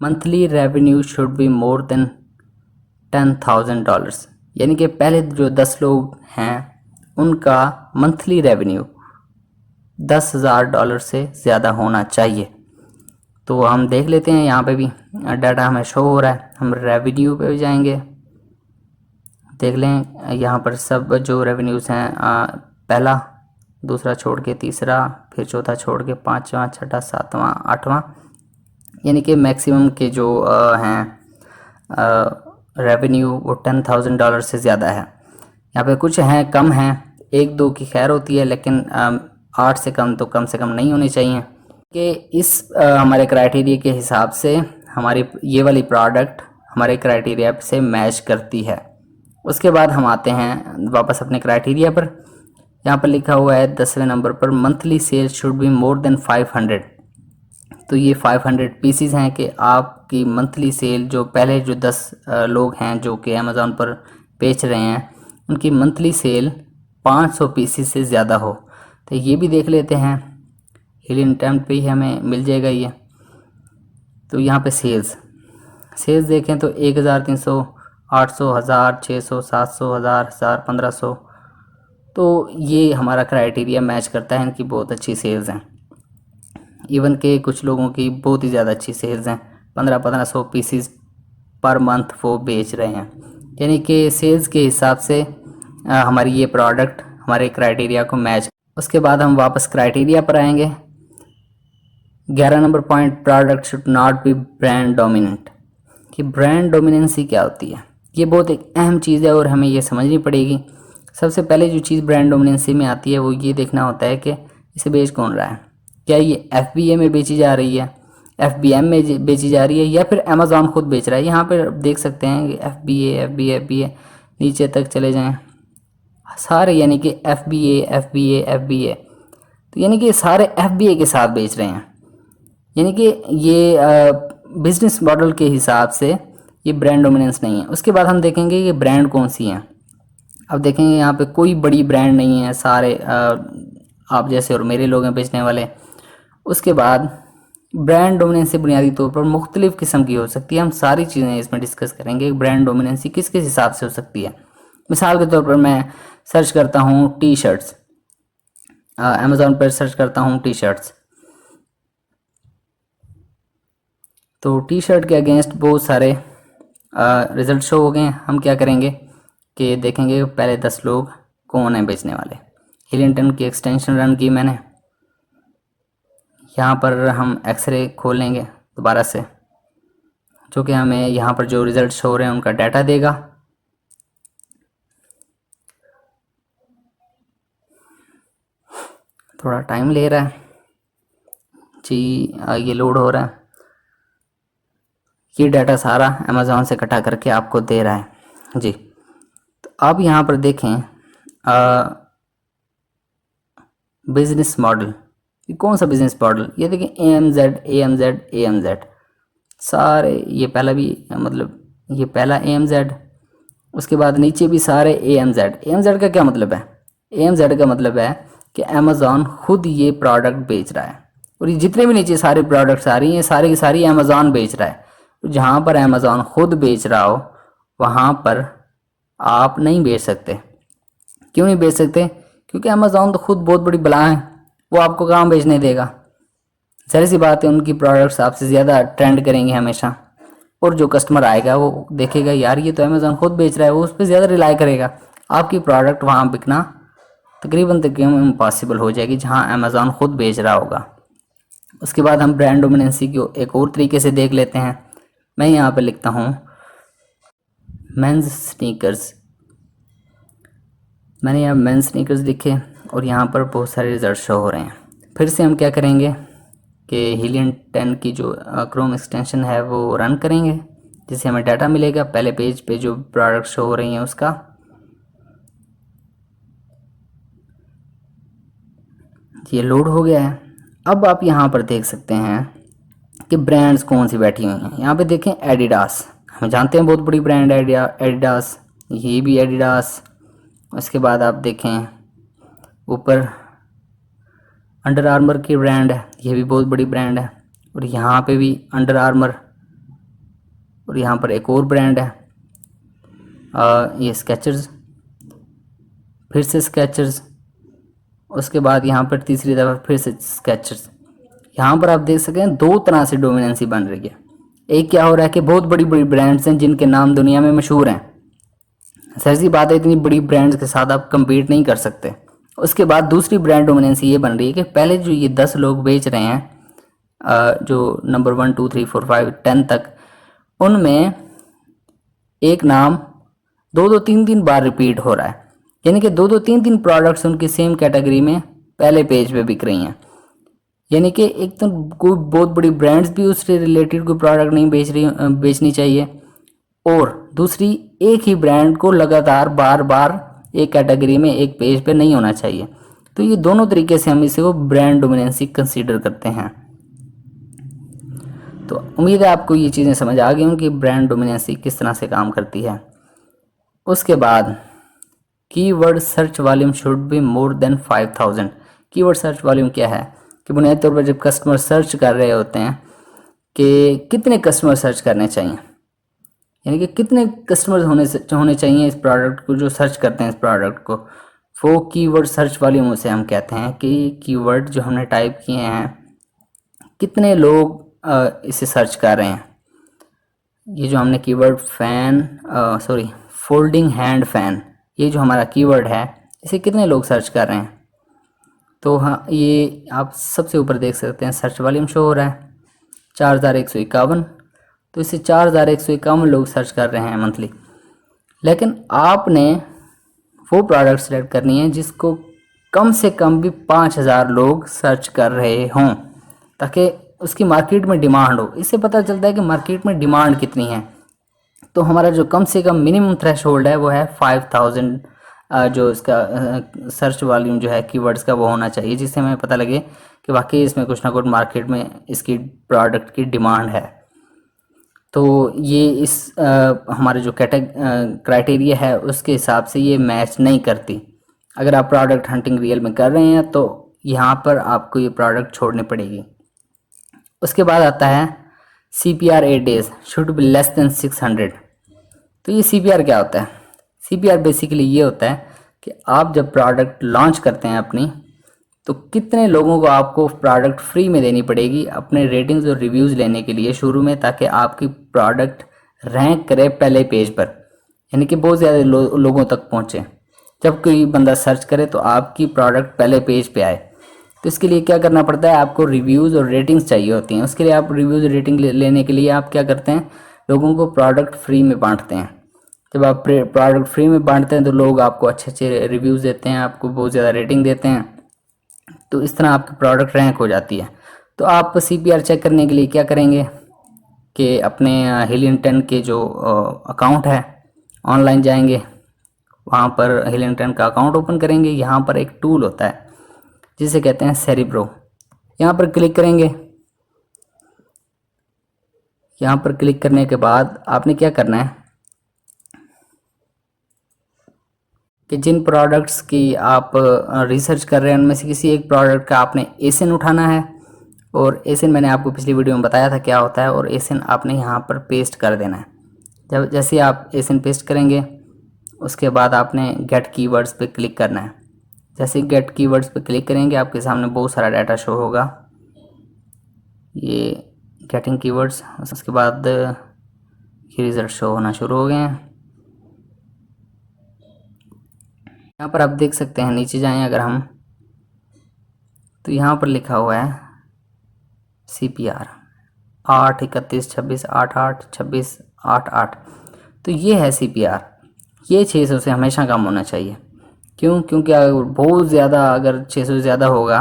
monthly revenue should be more than $10,000। यानी कि पहले जो 10 लोग हैं उनका मंथली रेवेन्यू $10,000 से ज़्यादा होना चाहिए। तो हम देख लेते हैं, यहाँ पे भी डाटा हमें शो हो रहा है। हम रेवेन्यू पे भी जाएंगे, देख लें यहाँ पर सब जो रेवेन्यूज़ हैं, पहला, दूसरा छोड़ के तीसरा, फिर चौथा छोड़ के पाँचवा, छठा, सातवां, आठवां, यानी कि मैक्सिमम के जो हैं रेवेन्यू वो $10,000 से ज़्यादा है। यहाँ पे कुछ हैं कम हैं, 1-2 की खैर होती है, लेकिन 8 से कम तो कम से कम नहीं होनी चाहिए। कि इस हमारे क्राइटेरिया के हिसाब से हमारी ये वाली प्रोडक्ट हमारे क्राइटेरिया से मैच करती है। उसके बाद हम आते हैं वापस अपने क्राइटेरिया पर। यहाँ पर लिखा हुआ है 10वें नंबर पर monthly cell should be more than 500। तो ये 500 पीसीज हैं कि आपकी मंथली सेल, जो पहले जो 10 लोग हैं जो कि अमेज़ॉन पर बेच रहे हैं, उनकी मंथली सेल 500 पीसीज से ज़्यादा हो। तो ये भी देख लेते हैं, हीलियन टेम्प पे ही हमें मिल जाएगा ये। तो यहाँ पे सेल्स देखें तो 1300, 800, 1000, 600, 700, 1000, 1500। तो ये हमारा क्राइटेरिया मैच करता है, इनकी बहुत अच्छी सेल्स हैं। इवन के कुछ लोगों की बहुत ही ज़्यादा अच्छी सेल्स हैं, 1500 पीसीज पर मंथ वो बेच रहे हैं। यानी कि सेल्स के हिसाब से हमारी ये प्रोडक्ट हमारे क्राइटेरिया को मैच। उसके बाद हम वापस क्राइटेरिया पर आएंगे। 11 number point, product should not B brand dominant. कि ब्रांड डोमिनेंसी क्या होती है, ये बहुत एक अहम चीज़ है और हमें ये समझनी पड़ेगी। सबसे पहले जो चीज़ ब्रांड डोमिनेंसी में आती है वो ये देखना होता है कि इसे बेच कौन रहा है। क्या ये FBA में बेची जा रही है, FBM में बेची जा रही है, या फिर अमेज़ॉन खुद बेच रहा है। यहाँ पर देख सकते हैं कि FBA नीचे तक चले जाएं सारे, यानी कि FBA। तो यानी कि सारे FBA के साथ बेच रहे हैं। यानी कि ये बिजनेस मॉडल के हिसाब से ये ब्रांड डोमिनेंस नहीं है। उसके बाद हम देखेंगे ये ब्रांड कौन सी हैं। अब देखेंगे यहाँ पे कोई बड़ी ब्रांड नहीं है, सारे आप जैसे और मेरे लोग हैं बेचने वाले। उसके बाद ब्रांड डोमिनेंसी बुनियादी तौर पर मुख्तलिफ़ किस्म की हो सकती है। हम सारी चीज़ें इसमें डिस्कस करेंगे, ब्रांड डोमिनेंसी किस किस हिसाब से हो सकती है। मिसाल के तौर पर मैं सर्च करता हूँ टी शर्ट्स, अमेज़ॉन पर सर्च करता हूँ टी शर्ट्स, तो टी शर्ट के अगेंस्ट बहुत सारे रिज़ल्ट शो हो गए। हम क्या करेंगे कि देखेंगे पहले 10 लोग कौन हैं बेचने वाले। हीलियन की एक्सटेंशन रन की मैंने, यहाँ पर हम एक्सरे खोल लेंगे दोबारा से, जो कि हमें यहाँ पर जो रिज़ल्ट शो हो रहे हैं उनका डाटा देगा। थोड़ा टाइम ले रहा है जी, ये लोड हो रहा है। ये डाटा सारा अमेज़ॉन से इकट्ठा करके आपको दे रहा है जी। तो अब यहाँ पर देखें बिजनेस मॉडल, कौन सा बिजनेस मॉडल, ये देखें AMZ सारे, ये पहला भी मतलब ये पहला AMZ, उसके बाद नीचे भी सारे AMZ का क्या मतलब है? AMZ का मतलब है कि अमेज़ॉन खुद ये प्रोडक्ट बेच रहा है, और ये जितने भी नीचे सारे प्रोडक्ट्स आ रही हैं सारी की सारी अमेज़ॉन बेच रहा है। तो जहाँ पर अमेज़ॉन खुद बेच रहा हो वहाँ पर आप नहीं बेच सकते। क्यों नहीं बेच सकते? क्योंकि अमेज़ॉन तो खुद बहुत बड़ी बला है, वो आपको कहाँ बेचने देगा। ज़ाहिर सी बात है उनकी प्रोडक्ट्स आपसे ज़्यादा ट्रेंड करेंगे हमेशा, और जो कस्टमर आएगा वो देखेगा यार ये तो अमेज़ॉन खुद बेच रहा है, वो उस पर ज़्यादा रिलाई करेगा। आपकी प्रोडक्ट वहाँ बिकना तकरीबन इम्पॉसिबल हो जाएगी जहाँ अमेज़ॉन खुद बेच रहा होगा। उसके बाद हम ब्रांड डोमिनेंसी को एक और तरीके से देख लेते हैं। मैं यहाँ पे लिखता हूँ मेंस स्नीकर्स, मैंने यहाँ मेंस स्नीकर्स लिखे और यहाँ पर बहुत सारे रिजल्ट शो हो रहे हैं। फिर से हम क्या करेंगे कि हीलियन 10 की जो क्रोम एक्सटेंशन है वो रन करेंगे, जिससे हमें डाटा मिलेगा पहले पेज पे जो प्रोडक्ट शो हो रही हैं उसका। ये लोड हो गया है। अब आप यहाँ पर देख सकते हैं कि ब्रांड्स कौन सी बैठी हुई हैं। यहाँ पे देखें एडिडास, हम जानते हैं बहुत बड़ी ब्रांड है एडिडास, ये भी एडिडास। उसके बाद आप देखें ऊपर अंडर आर्मर की ब्रांड है, ये भी बहुत बड़ी ब्रांड है, और यहाँ पे भी अंडर आर्मर, और यहाँ पर एक और ब्रांड है ये स्केचर्स, फिर से स्केचर्स, उसके बाद यहाँ पर तीसरी दफ़ा फिर से स्केचर्स। यहाँ पर आप देख सकते हैं दो तरह से डोमिनेंसी बन रही है। एक क्या हो रहा है कि बहुत बड़ी बड़ी ब्रांड्स हैं जिनके नाम दुनिया में मशहूर हैं, सही सी बात है इतनी बड़ी ब्रांड्स के साथ आप compete नहीं कर सकते। उसके बाद दूसरी ब्रांड डोमिनेंसी ये बन रही है कि पहले जो ये 10 लोग बेच रहे हैं जो नंबर 1 2 3 4 5 10 तक, उनमें एक नाम 2-2 3-3 बार रिपीट हो रहा है, यानी कि 2-2 3-3 प्रोडक्ट्स उनकी सेम कैटेगरी में पहले पेज पे बिक रही हैं। यानी कि एक तो कोई बहुत बड़ी ब्रांड्स भी उससे रिलेटेड कोई प्रोडक्ट नहीं बेचनी चाहिए, और दूसरी एक ही ब्रांड को लगातार बार बार एक कैटेगरी में एक पेज पे नहीं होना चाहिए। तो ये दोनों तरीके से हम इसे वो ब्रांड डोमिनेंसी कंसीडर करते हैं। तो उम्मीद है आपको ये चीज़ें समझ आ गई हों कि ब्रांड डोमिनेंसी किस तरह से काम करती है। उसके बाद keyword search volume should be more than 5000। Keyword search volume क्या है कि बुनियादी तौर पर जब कस्टमर सर्च कर रहे होते हैं कि कितने कस्टमर सर्च करने चाहिए, यानी कि कितने कस्टमर होने चाहिए इस प्रोडक्ट को जो सर्च करते हैं इस प्रोडक्ट को, वो कीवर्ड सर्च वॉल्यूम उसे हम कहते हैं कि कीवर्ड जो हमने टाइप किए हैं कितने लोग इसे सर्च कर रहे हैं। ये जो हमने कीवर्ड फोल्डिंग हैंड फैन, ये जो हमारा कीवर्ड है इसे कितने लोग सर्च कर रहे हैं। तो हाँ, ये आप सबसे ऊपर देख सकते हैं सर्च वॉल्यूम शो हो रहा है 4151। तो इसे 4151 लोग सर्च कर रहे हैं मंथली। लेकिन आपने वो प्रोडक्ट सेलेक्ट करनी है जिसको कम से कम भी 5000 लोग सर्च कर रहे हों, ताकि उसकी मार्केट में डिमांड हो। इससे पता चलता है कि मार्केट में डिमांड कितनी है। तो हमारा जो कम से कम मिनिमम थ्रेशोल्ड है वो है 5000, जो इसका सर्च वॉल्यूम जो है कीवर्ड्स का वो होना चाहिए, जिससे हमें पता लगे कि वाकई इसमें कुछ ना कुछ मार्केट में इसकी प्रोडक्ट की डिमांड है। तो ये इस हमारे जो क्राइटेरिया है उसके हिसाब से ये मैच नहीं करती। अगर आप प्रोडक्ट हंटिंग रियल में कर रहे हैं तो यहाँ पर आपको ये प्रोडक्ट छोड़नी पड़ेगी। उसके बाद आता है CPR 8 days should be less than 600। तो ये CPR क्या होता है? CPR बेसिकली ये होता है कि आप जब प्रोडक्ट लॉन्च करते हैं अपनी, तो कितने लोगों को आपको प्रोडक्ट फ्री में देनी पड़ेगी अपने रेटिंग्स और रिव्यूज़ लेने के लिए शुरू में, ताकि आपकी प्रोडक्ट रैंक करे पहले पेज पर, यानी कि बहुत ज़्यादा लोगों तक पहुँचे। जब कोई बंदा सर्च करे तो आपकी प्रोडक्ट पहले पेज पे आए। तो इसके लिए क्या करना पड़ता है, आपको रिव्यूज़ और रेटिंग्स चाहिए होती हैं। उसके लिए आप रिव्यूज़ और रेटिंग लेने के लिए आप क्या करते हैं, लोगों को प्रोडक्ट फ्री में बांटते हैं। जब आप प्रोडक्ट फ्री में बांटते हैं तो लोग आपको अच्छे अच्छे रिव्यूज़ देते हैं, आपको बहुत ज़्यादा रेटिंग देते हैं। तो इस तरह आपकी प्रोडक्ट रैंक हो जाती है। तो आप CPR चेक करने के लिए क्या करेंगे कि अपने हिलिंगटन के जो अकाउंट है ऑनलाइन जाएंगे, वहाँ पर हिलिंगटन का अकाउंट ओपन करेंगे। यहाँ पर एक टूल होता है जिसे कहते हैं सेरिब्रो। यहाँ पर क्लिक करेंगे। यहाँ पर क्लिक करने के बाद आपने क्या करना है कि जिन प्रोडक्ट्स की आप रिसर्च कर रहे हैं उनमें से किसी एक प्रोडक्ट का आपने एसिन उठाना है। और एसिन मैंने आपको पिछली वीडियो में बताया था क्या होता है, और एसिन आपने यहाँ पर पेस्ट कर देना है। जैसे आप एसिन पेस्ट करेंगे उसके बाद आपने गेट कीवर्ड्स पे क्लिक करना है। जैसे गेट कीवर्ड्स पे क्लिक करेंगे आपके सामने बहुत सारा डाटा शो होगा, ये गेटिंग कीवर्ड्स। उसके बाद ये रिजल्ट शो होना शुरू हो गए हैं। यहाँ पर आप देख सकते हैं, नीचे जाएं अगर हम, तो यहाँ पर लिखा हुआ है CPR 8 31 26 8 8 26 8 8। तो ये है CPR। ये 600 से हमेशा कम होना चाहिए। क्यों? क्योंकि बहुत ज़्यादा, अगर 600 से ज़्यादा होगा,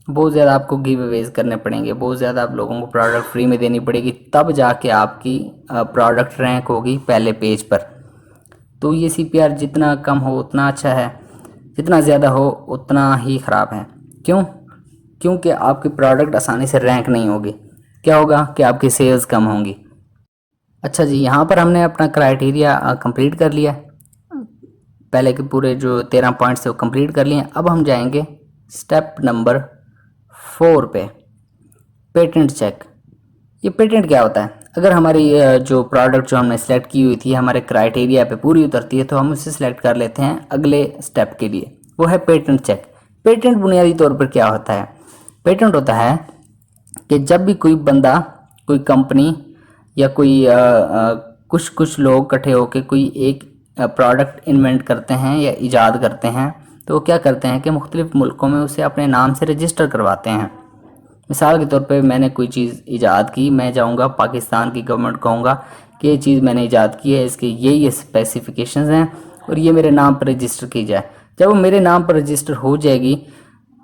बहुत ज़्यादा आपको गिव अवेज करने पड़ेंगे, बहुत ज़्यादा आप लोगों को प्रोडक्ट फ्री में देनी पड़ेगी, तब जाके आपकी प्रोडक्ट रैंक होगी पहले पेज पर। तो ये CPR जितना कम हो उतना अच्छा है, जितना ज़्यादा हो उतना ही ख़राब है। क्यों? क्योंकि आपकी प्रोडक्ट आसानी से रैंक नहीं होगी। क्या होगा कि आपकी सेल्स कम होंगी। अच्छा जी, यहाँ पर हमने अपना क्राइटेरिया कंप्लीट कर लिया। पहले के पूरे जो 13 पॉइंट्स थे वो कंप्लीट कर लिए। अब हम जाएंगे स्टेप नंबर 4 पे, पेटेंट चेक। ये पेटेंट क्या होता है? अगर हमारी जो प्रोडक्ट जो हमने सेलेक्ट की हुई थी हमारे क्राइटेरिया पे पूरी उतरती है तो हम उसे सेलेक्ट कर लेते हैं अगले स्टेप के लिए, वो है पेटेंट चेक। पेटेंट बुनियादी तौर पर क्या होता है? पेटेंट होता है कि जब भी कोई बंदा, कोई कंपनी या कोई कुछ लोग इकट्ठे होकर कोई एक प्रोडक्ट इन्वेंट करते हैं या ईजाद करते हैं, तो वो क्या करते हैं कि मुख्तलिफ मुल्कों में उसे अपने नाम से रजिस्टर करवाते हैं। मिसाल के तौर पे मैंने कोई चीज़ ईजाद की, मैं जाऊंगा पाकिस्तान की गवर्नमेंट कहूँगा कि ये चीज़ मैंने ईजाद की है, इसके ये स्पेसिफिकेशंस हैं और ये मेरे नाम पर रजिस्टर की जाए। जब वो मेरे नाम पर रजिस्टर हो जाएगी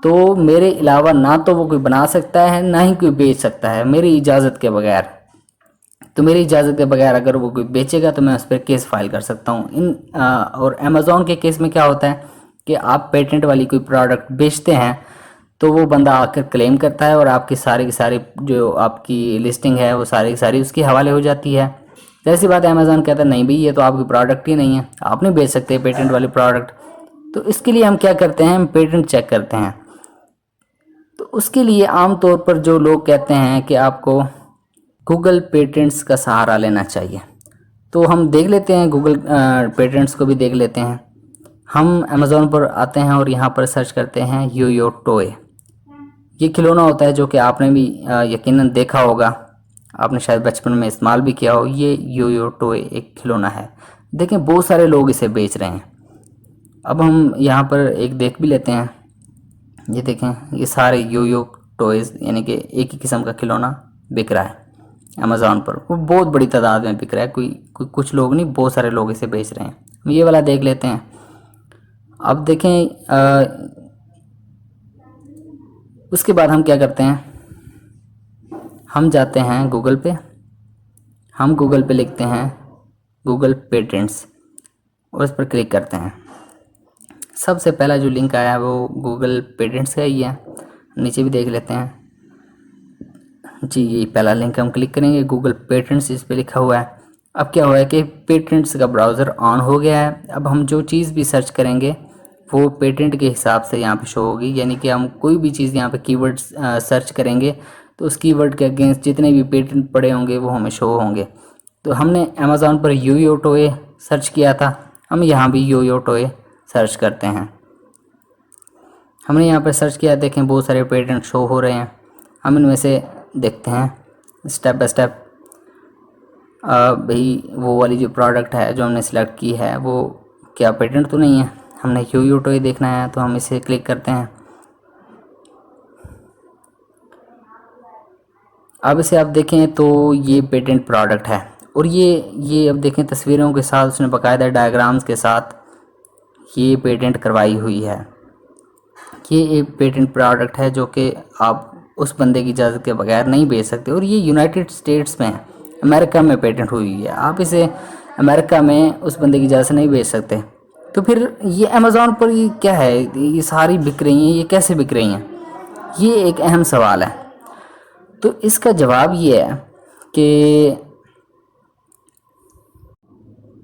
तो मेरे अलावा ना तो वो कोई बना सकता है ना ही कोई बेच सकता है मेरी इजाज़त के बगैर। तो मेरी इजाज़त के बगैर अगर वो कोई बेचेगा तो मैं उस पर केस फाइल कर सकता हूँ। और अमेज़ॉन के केस में क्या होता है कि आप पेटेंट वाली कोई प्रोडक्ट बेचते हैं तो वो बंदा आकर क्लेम करता है और आपकी सारी की सारी जो आपकी लिस्टिंग है वो सारी की सारी उसके हवाले हो जाती है। जैसी बात है अमेज़ॉन कहता है नहीं भाई ये तो आपकी प्रोडक्ट ही नहीं है, आप नहीं बेच सकते पेटेंट वाली प्रोडक्ट। तो इसके लिए हम क्या करते हैं, हम पेटेंट चेक करते हैं। तो उसके लिए आमतौर पर जो लोग कहते हैं कि आपको गूगल पेटेंट्स का सहारा लेना चाहिए, तो हम देख लेते हैं गूगल पेटेंट्स को भी देख लेते हैं। हम अमेज़ॉन पर आते हैं और यहाँ पर सर्च करते हैं यो टॉय। ये खिलौना होता है जो कि आपने भी यकीनन देखा होगा, आपने शायद बचपन में इस्तेमाल भी किया हो। ये यो टॉय एक खिलौना है, देखें बहुत सारे लोग इसे बेच रहे हैं। अब हम यहाँ पर एक देख भी लेते हैं, ये देखें ये सारे यो टॉयज़ यानी कि एक ही किस्म का खिलौना बिक रहा है अमेज़ॉन पर। वो बहुत बड़ी तादाद में बिक रहा है, कुछ लोग नहीं, बहुत सारे लोग इसे बेच रहे हैं। हम ये वाला देख लेते हैं। अब देखें उसके बाद हम क्या करते हैं, हम जाते हैं गूगल पे, हम गूगल पे लिखते हैं गूगल पेटेंट्स और उस पर क्लिक करते हैं। सबसे पहला जो लिंक आया है वो गूगल पेटेंट्स का ही है, नीचे भी देख लेते हैं जी। ये पहला लिंक हम क्लिक करेंगे, गूगल पेटेंट्स इस पे लिखा हुआ है। अब क्या हुआ है कि पेटेंट्स का ब्राउज़र ऑन हो गया है। अब हम जो चीज़ भी सर्च करेंगे वो पेटेंट के हिसाब से यहाँ पे शो होगी, यानी कि हम कोई भी चीज़ यहाँ पे कीवर्ड सर्च करेंगे तो उस कीवर्ड के अगेंस्ट जितने भी पेटेंट पड़े होंगे वो हमें शो होंगे। तो हमने अमेज़ॉन पर यो टॉय सर्च किया था, हम यहाँ भी यो टॉय सर्च करते हैं। हमने यहाँ पर सर्च किया, देखें बहुत सारे पेटेंट शो हो रहे हैं। हम इनमें से देखते हैं स्टेप बाय स्टेप। भाई वो वाली जो प्रोडक्ट है जो हमने सेलेक्ट की है वो क्या पेटेंट तो नहीं है, हमने यो टॉय देखना है तो हम इसे क्लिक करते हैं। अब इसे आप देखें तो ये पेटेंट प्रोडक्ट है और ये अब देखें तस्वीरों के साथ उसने बाकायदा डायग्राम्स के साथ ये पेटेंट करवाई हुई है। ये एक पेटेंट प्रोडक्ट है जो कि आप उस बंदे की इजाज़त के बगैर नहीं बेच सकते और ये यूनाइटेड स्टेट्स में है, अमेरिका में पेटेंट हुई है। आप इसे अमेरिका में उस बंदे की इजाज़त नहीं बेच सकते। तो फिर ये अमेज़ॉन पर ये क्या है, ये सारी बिक रही हैं, ये कैसे बिक रही हैं, ये एक अहम सवाल है। तो इसका जवाब ये है कि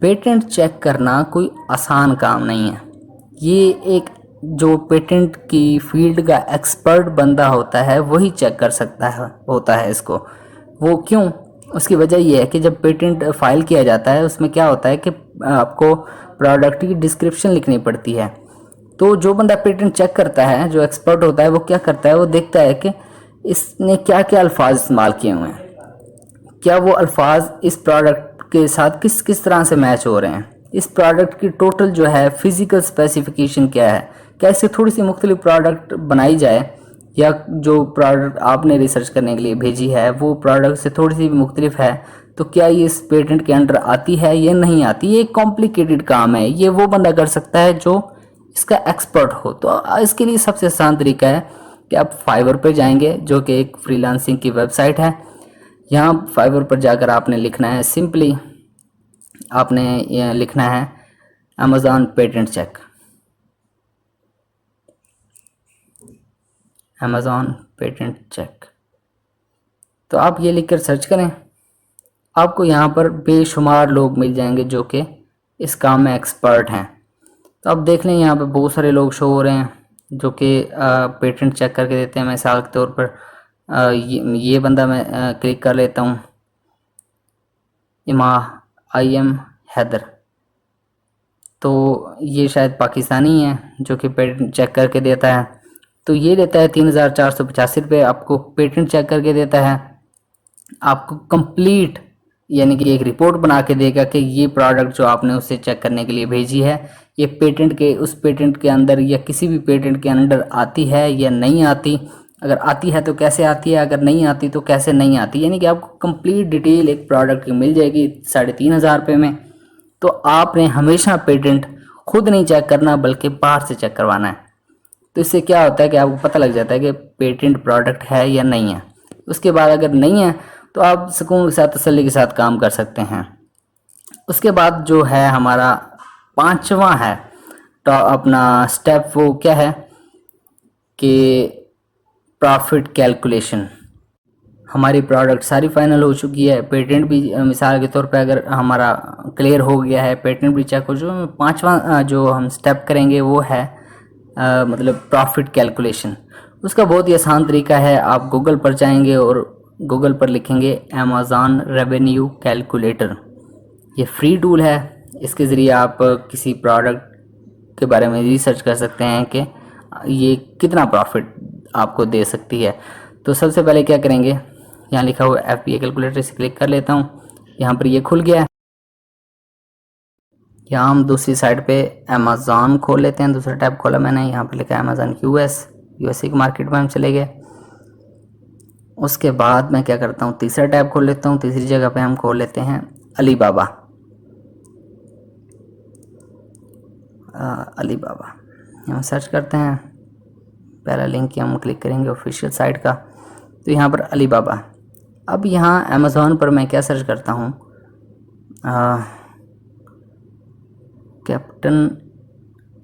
पेटेंट चेक करना कोई आसान काम नहीं है। ये एक जो पेटेंट की फील्ड का एक्सपर्ट बंदा होता है वही चेक कर सकता है होता है इसको। वो क्यों, उसकी वजह यह है कि जब पेटेंट फाइल किया जाता है उसमें क्या होता है कि आपको प्रोडक्ट की डिस्क्रिप्शन लिखनी पड़ती है। तो जो बंदा पेटेंट चेक करता है, जो एक्सपर्ट होता है, वो क्या करता है, वो देखता है कि इसने क्या क्या अल्फाज इस्तेमाल किए हुए हैं, क्या वो अल्फाज इस प्रोडक्ट के साथ किस किस तरह से मैच हो रहे हैं, इस प्रोडक्ट की टोटल जो है फिज़िकल स्पेसिफिकेशन क्या है, कैसे थोड़ी सी मुख्तलिफ प्रोडक्ट बनाई जाए, या जो प्रोडक्ट आपने रिसर्च करने के लिए भेजी है वो प्रोडक्ट से थोड़ी सी भी मुख्तलिफ है तो क्या ये इस पेटेंट के अंडर आती है या नहीं आती। ये एक कॉम्प्लिकेटेड काम है, ये वो बंदा कर सकता है जो इसका एक्सपर्ट हो। तो इसके लिए सबसे आसान तरीका है कि आप फाइवर पर जाएंगे, जो कि एक फ्रीलांसिंग की वेबसाइट है। यहाँ फाइवर पर जाकर आपने लिखना है, सिंपली आपने लिखना है Amazon patent check, Amazon patent check. तो आप ये लिखकर सर्च करें, आपको यहाँ पर बेशुमार लोग मिल जाएंगे जो कि इस काम में एक्सपर्ट हैं। तो आप देख लें यहाँ पे बहुत सारे लोग शो हो रहे हैं जो कि पेटेंट चेक करके देते हैं। मिसाल के तौर पर ये बंदा मैं क्लिक कर लेता हूँ, IM हैदर। तो ये शायद पाकिस्तानी है जो कि पेटेंट चेक करके देता है। तो ये देता है 3485 रुपये, आपको पेटेंट चेक करके देता है। आपको कंप्लीट यानी कि एक रिपोर्ट बना के देगा कि ये प्रोडक्ट जो आपने उसे चेक करने के लिए भेजी है ये पेटेंट के उस पेटेंट के अंदर या किसी भी पेटेंट के अंदर आती है या नहीं आती, अगर आती है तो कैसे आती है, अगर नहीं आती तो कैसे नहीं आती। यानी कि आपको कंप्लीट डिटेल एक प्रोडक्ट की मिल जाएगी 3500 रुपये में। तो आपने हमेशा पेटेंट खुद नहीं चेक करना बल्कि बाहर से चेक करवाना है। तो इससे क्या होता है कि आपको पता लग जाता है कि पेटेंट प्रोडक्ट है या नहीं है। उसके बाद अगर नहीं है तो आप सुकून के साथ, तसल्ली के साथ काम कर सकते हैं। उसके बाद जो है हमारा पांचवा है तो अपना स्टेप, वो क्या है कि प्रॉफिट कैलकुलेशन। हमारी प्रोडक्ट सारी फाइनल हो चुकी है, पेटेंट भी मिसाल के तौर पे अगर हमारा क्लियर हो गया है, पेटेंट भी चेक हो चुका है। पांचवा जो हम स्टेप करेंगे वो है मतलब प्रॉफिट कैलकुलेशन। उसका बहुत ही आसान तरीका है। आप गूगल पर जाएंगे और गूगल पर लिखेंगे अमेज़ॉन रेवेन्यू कैलकुलेटर। ये फ्री टूल है, इसके ज़रिए आप किसी प्रोडक्ट के बारे में रिसर्च कर सकते हैं कि ये कितना प्रॉफिट आपको दे सकती है। तो सबसे पहले क्या करेंगे, यहाँ लिखा हुआ FBA कैलकुलेटर, इसे क्लिक कर लेता हूँ। यहाँ पर ये खुल गया है। यहाँ हम दूसरी साइड पे अमेज़ॉन खोल लेते हैं। दूसरा टैब खोला मैंने, यहाँ पर लिखा है अमेज़ॉन USA की मार्केट में हम चले गए। उसके बाद मैं क्या करता हूँ, तीसरा टैब खोल लेता हूँ। तीसरी जगह पे हम खोल लेते हैं अलीबाबा। अलीबाबा हम सर्च करते हैं, पहला लिंक हम क्लिक करेंगे ऑफिशियल साइट का, तो यहाँ पर अलीबाबा। अब यहाँ अमेज़ॉन पर मैं क्या सर्च करता हूँ, कैप्टन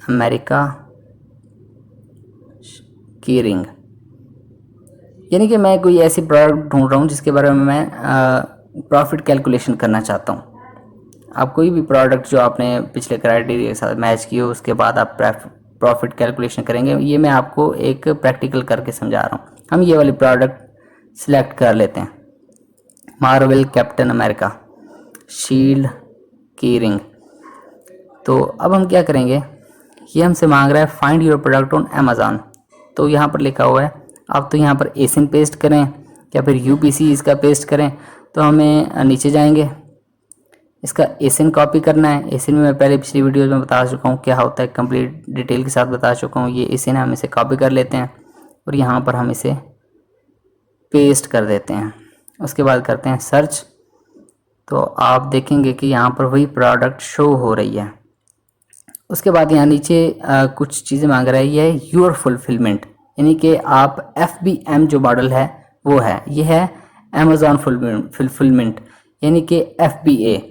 अमेरिका की रिंग, यानी कि मैं कोई ऐसी प्रोडक्ट ढूंढ रहा हूँ जिसके बारे में मैं प्रॉफिट कैलकुलेशन करना चाहता हूँ। आप कोई भी प्रोडक्ट जो आपने पिछले क्राइटेरिया के साथ मैच की हो, उसके बाद आप प्रॉफिट कैलकुलेशन करेंगे। ये मैं आपको एक प्रैक्टिकल करके समझा रहा हूँ। हम ये वाली प्रोडक्ट सिलेक्ट कर लेते हैं, मार्वल कैप्टन अमेरिका शील्ड की रिंग। तो अब हम क्या करेंगे, ये हमसे मांग रहा है find your product on Amazon. तो यहाँ पर लिखा हुआ है, आप तो यहाँ पर एसिन पेस्ट करें या फिर UPC इसका पेस्ट करें। तो हमें नीचे जाएंगे, इसका एसिन कॉपी करना है। एसिन में मैं पहले पिछली वीडियो में बता चुका हूँ क्या होता है, कंप्लीट डिटेल के साथ बता चुका हूँ। ये एसिन है, हम इसे कॉपी कर लेते हैं और यहाँ पर हम इसे पेस्ट कर देते हैं। उसके बाद करते हैं सर्च, तो आप देखेंगे कि यहाँ पर वही प्रोडक्ट शो हो रही है। उसके बाद यहाँ नीचे कुछ चीज़ें मांग रहा है, ये है योर फुलफिलमेंट, यानी कि आप FBM जो मॉडल है वो है, ये है अमेज़ॉन फुलफिलमेंट, यानी कि FBA।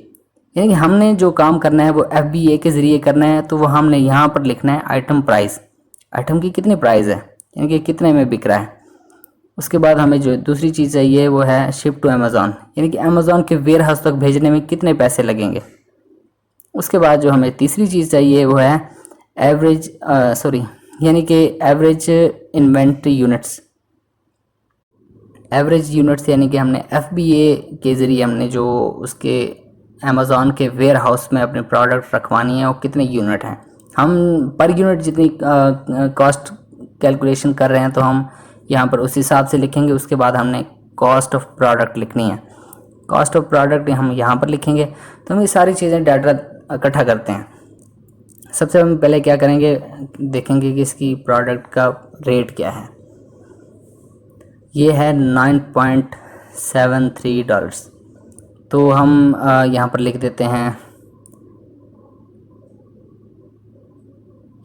यानी कि हमने जो काम करना है वो FBA के ज़रिए करना है। तो वो हमने यहाँ पर लिखना है आइटम प्राइस, आइटम की कितनी प्राइस है, यानी कि कितने में बिक रहा है। उसके बाद हमें जो दूसरी चीज़ चाहिए वो है शिप टू अमेज़ॉन, यानी कि अमेज़ॉन के वेयर हाउस तक भेजने में कितने पैसे लगेंगे। उसके बाद जो हमें तीसरी चीज़ चाहिए वो है एवरेज यानी कि average inventory units. Average units यानी कि हमने FBA के ज़रिए हमने जो उसके अमेज़ॉन के वेयर हाउस में अपने प्रोडक्ट रखवानी है वो कितने यूनिट हैं। हम पर यूनिट जितनी कॉस्ट कैलकुलेशन कर रहे हैं तो हम यहाँ पर उस हिसाब से लिखेंगे। उसके बाद हमने कॉस्ट ऑफ प्रोडक्ट लिखनी है, कॉस्ट ऑफ प्रोडक्ट हम यहाँ पर लिखेंगे। तो हम ये सारी चीज़ें डाटा इकट्ठा करते हैं। सबसे हम पहले क्या करेंगे, देखेंगे कि इसकी प्रोडक्ट का रेट क्या है। ये है $9.73। तो हम यहाँ पर लिख देते हैं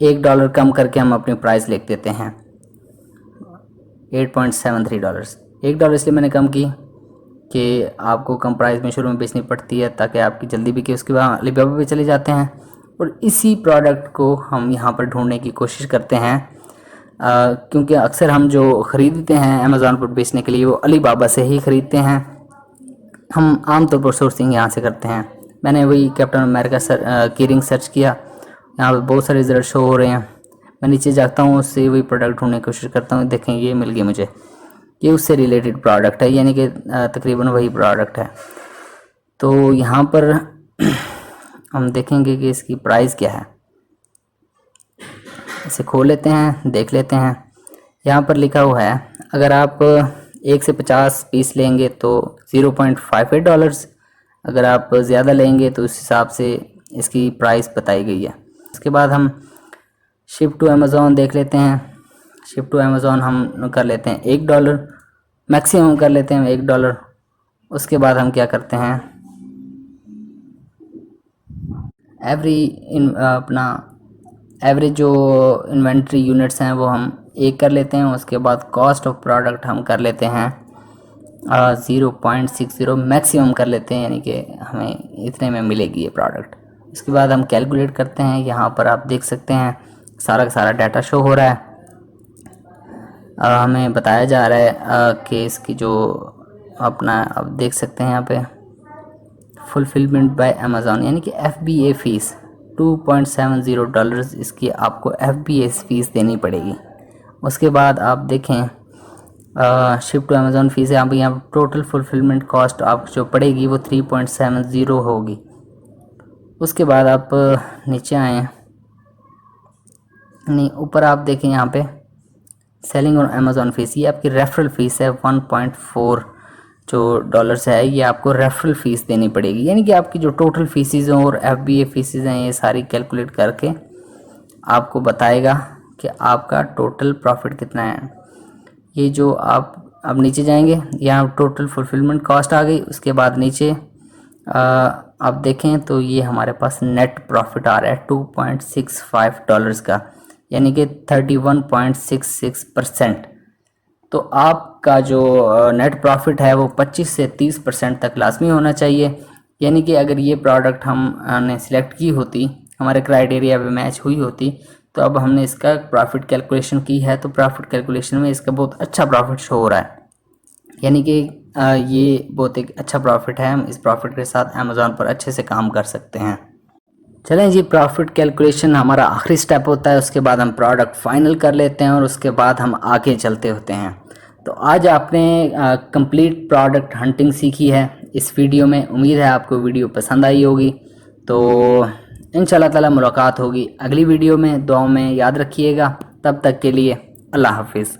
$1 कम करके हम अपनी प्राइस लिख देते हैं $8.73। $1 इसलिए मैंने कम की कि आपको कम प्राइस में शुरू में बेचनी पड़ती है ताकि आपकी जल्दी बिके। उसके बाद अलीबाबा पे चले जाते हैं और इसी प्रोडक्ट को हम यहाँ पर ढूंढने की कोशिश करते हैं, क्योंकि अक्सर हम जो ख़रीदते हैं अमेज़ॉन पर बेचने के लिए वो अलीबाबा से ही ख़रीदते हैं। हम आमतौर पर सोर्सिंग यहाँ से करते हैं। मैंने वही कैप्टन अमेरिका की रिंग सर्च किया, यहाँ पर बहुत सारे रिजल्ट शो हो रहे हैं। मैं नीचे जाता हूँ, उससे वही प्रोडक्ट ढूंढने की कोशिश करता हूँ। देखें ये मिल गई मुझे, ये उससे रिलेटेड प्रोडक्ट है, यानी कि तकरीबन वही प्रोडक्ट है। तो यहाँ पर हम देखेंगे कि इसकी प्राइस क्या है। इसे खोल लेते हैं, देख लेते हैं। यहाँ पर लिखा हुआ है अगर आप 1 से 50 पीस लेंगे तो $0.58। अगर आप ज़्यादा लेंगे तो उस हिसाब से इसकी प्राइस बताई गई है। उसके बाद हम शिप टू अमेज़ॉन देख लेते हैं। शिप टू अमेज़ॉन हम कर लेते हैं $1, मैक्सिमम कर लेते हैं $1। उसके बाद हम क्या करते हैं, अपना एवरेज जो इन्वेंट्री यूनिट्स हैं वो हम 1 कर लेते हैं। उसके बाद कॉस्ट ऑफ प्रोडक्ट हम कर लेते हैं 0.60 मैक्सिमम कर लेते हैं, यानी कि हमें इतने में मिलेगी ये प्रोडक्ट। इसके बाद हम कैलकुलेट करते हैं। यहाँ पर आप देख सकते हैं सारा का सारा डाटा शो हो रहा है। हमें बताया जा रहा है कि इसकी जो अपना आप देख सकते हैं यहाँ पे फुलफिलमेंट बाय अमेज़ॉन, यानी कि FBA फ़ीस $2.70 इसकी आपको FBA फ़ीस देनी पड़ेगी। उसके बाद आप देखें शिप टू अमेज़ॉन फ़ीस है यहाँ टोटल फुलफिलमेंट कॉस्ट आप जो पड़ेगी वो 3.70 होगी। उसके बाद आप नीचे आएँ, नहीं ऊपर आप देखें यहाँ पे सेलिंग और अमेज़ॉन फ़ीस, ये आपकी रेफरल फ़ीस है 1.4 जो डॉलर्स है, ये आपको रेफरल फ़ीस देनी पड़ेगी। यानी कि आपकी जो टोटल फ़ीसेस हैं और FBA फ़ीसेस हैं ये सारी कैलकुलेट करके आपको बताएगा कि आपका टोटल प्रॉफिट कितना है। ये जो आप अब नीचे जाएंगे, यहाँ टोटल फुलफिलमेंट कॉस्ट आ गई। उसके बाद नीचे आप देखें तो ये हमारे पास नेट प्रॉफिट आ रहा है $2.65 का, यानी कि 31.66%। तो आपका जो नेट प्रॉफिट है वो 25 से 30% तक लाजमी होना चाहिए। यानी कि अगर ये प्रोडक्ट हमने सिलेक्ट की होती, हमारे क्राइटेरिया पे मैच हुई होती, तो अब हमने इसका प्रॉफिट कैलकुलेशन की है तो प्रॉफिट कैलकुलेशन में इसका बहुत अच्छा प्रॉफिट शो हो रहा है। यानी कि ये बहुत एक अच्छा प्रॉफिट है। हम इस प्रॉफिट के साथ अमेज़ॉन पर अच्छे से काम कर सकते हैं। चलें जी, प्रॉफिट कैलकुलेशन हमारा आखिरी स्टेप होता है। उसके बाद हम प्रोडक्ट फाइनल कर लेते हैं और उसके बाद हम आगे चलते होते हैं। तो आज आपने कंप्लीट प्रोडक्ट हंटिंग सीखी है इस वीडियो में। उम्मीद है आपको वीडियो पसंद आई होगी। तो इंशाल्लाह ताला मुलाकात होगी अगली वीडियो में। दुआओं में याद रखिएगा। तब तक के लिए अल्लाह हाफिज़।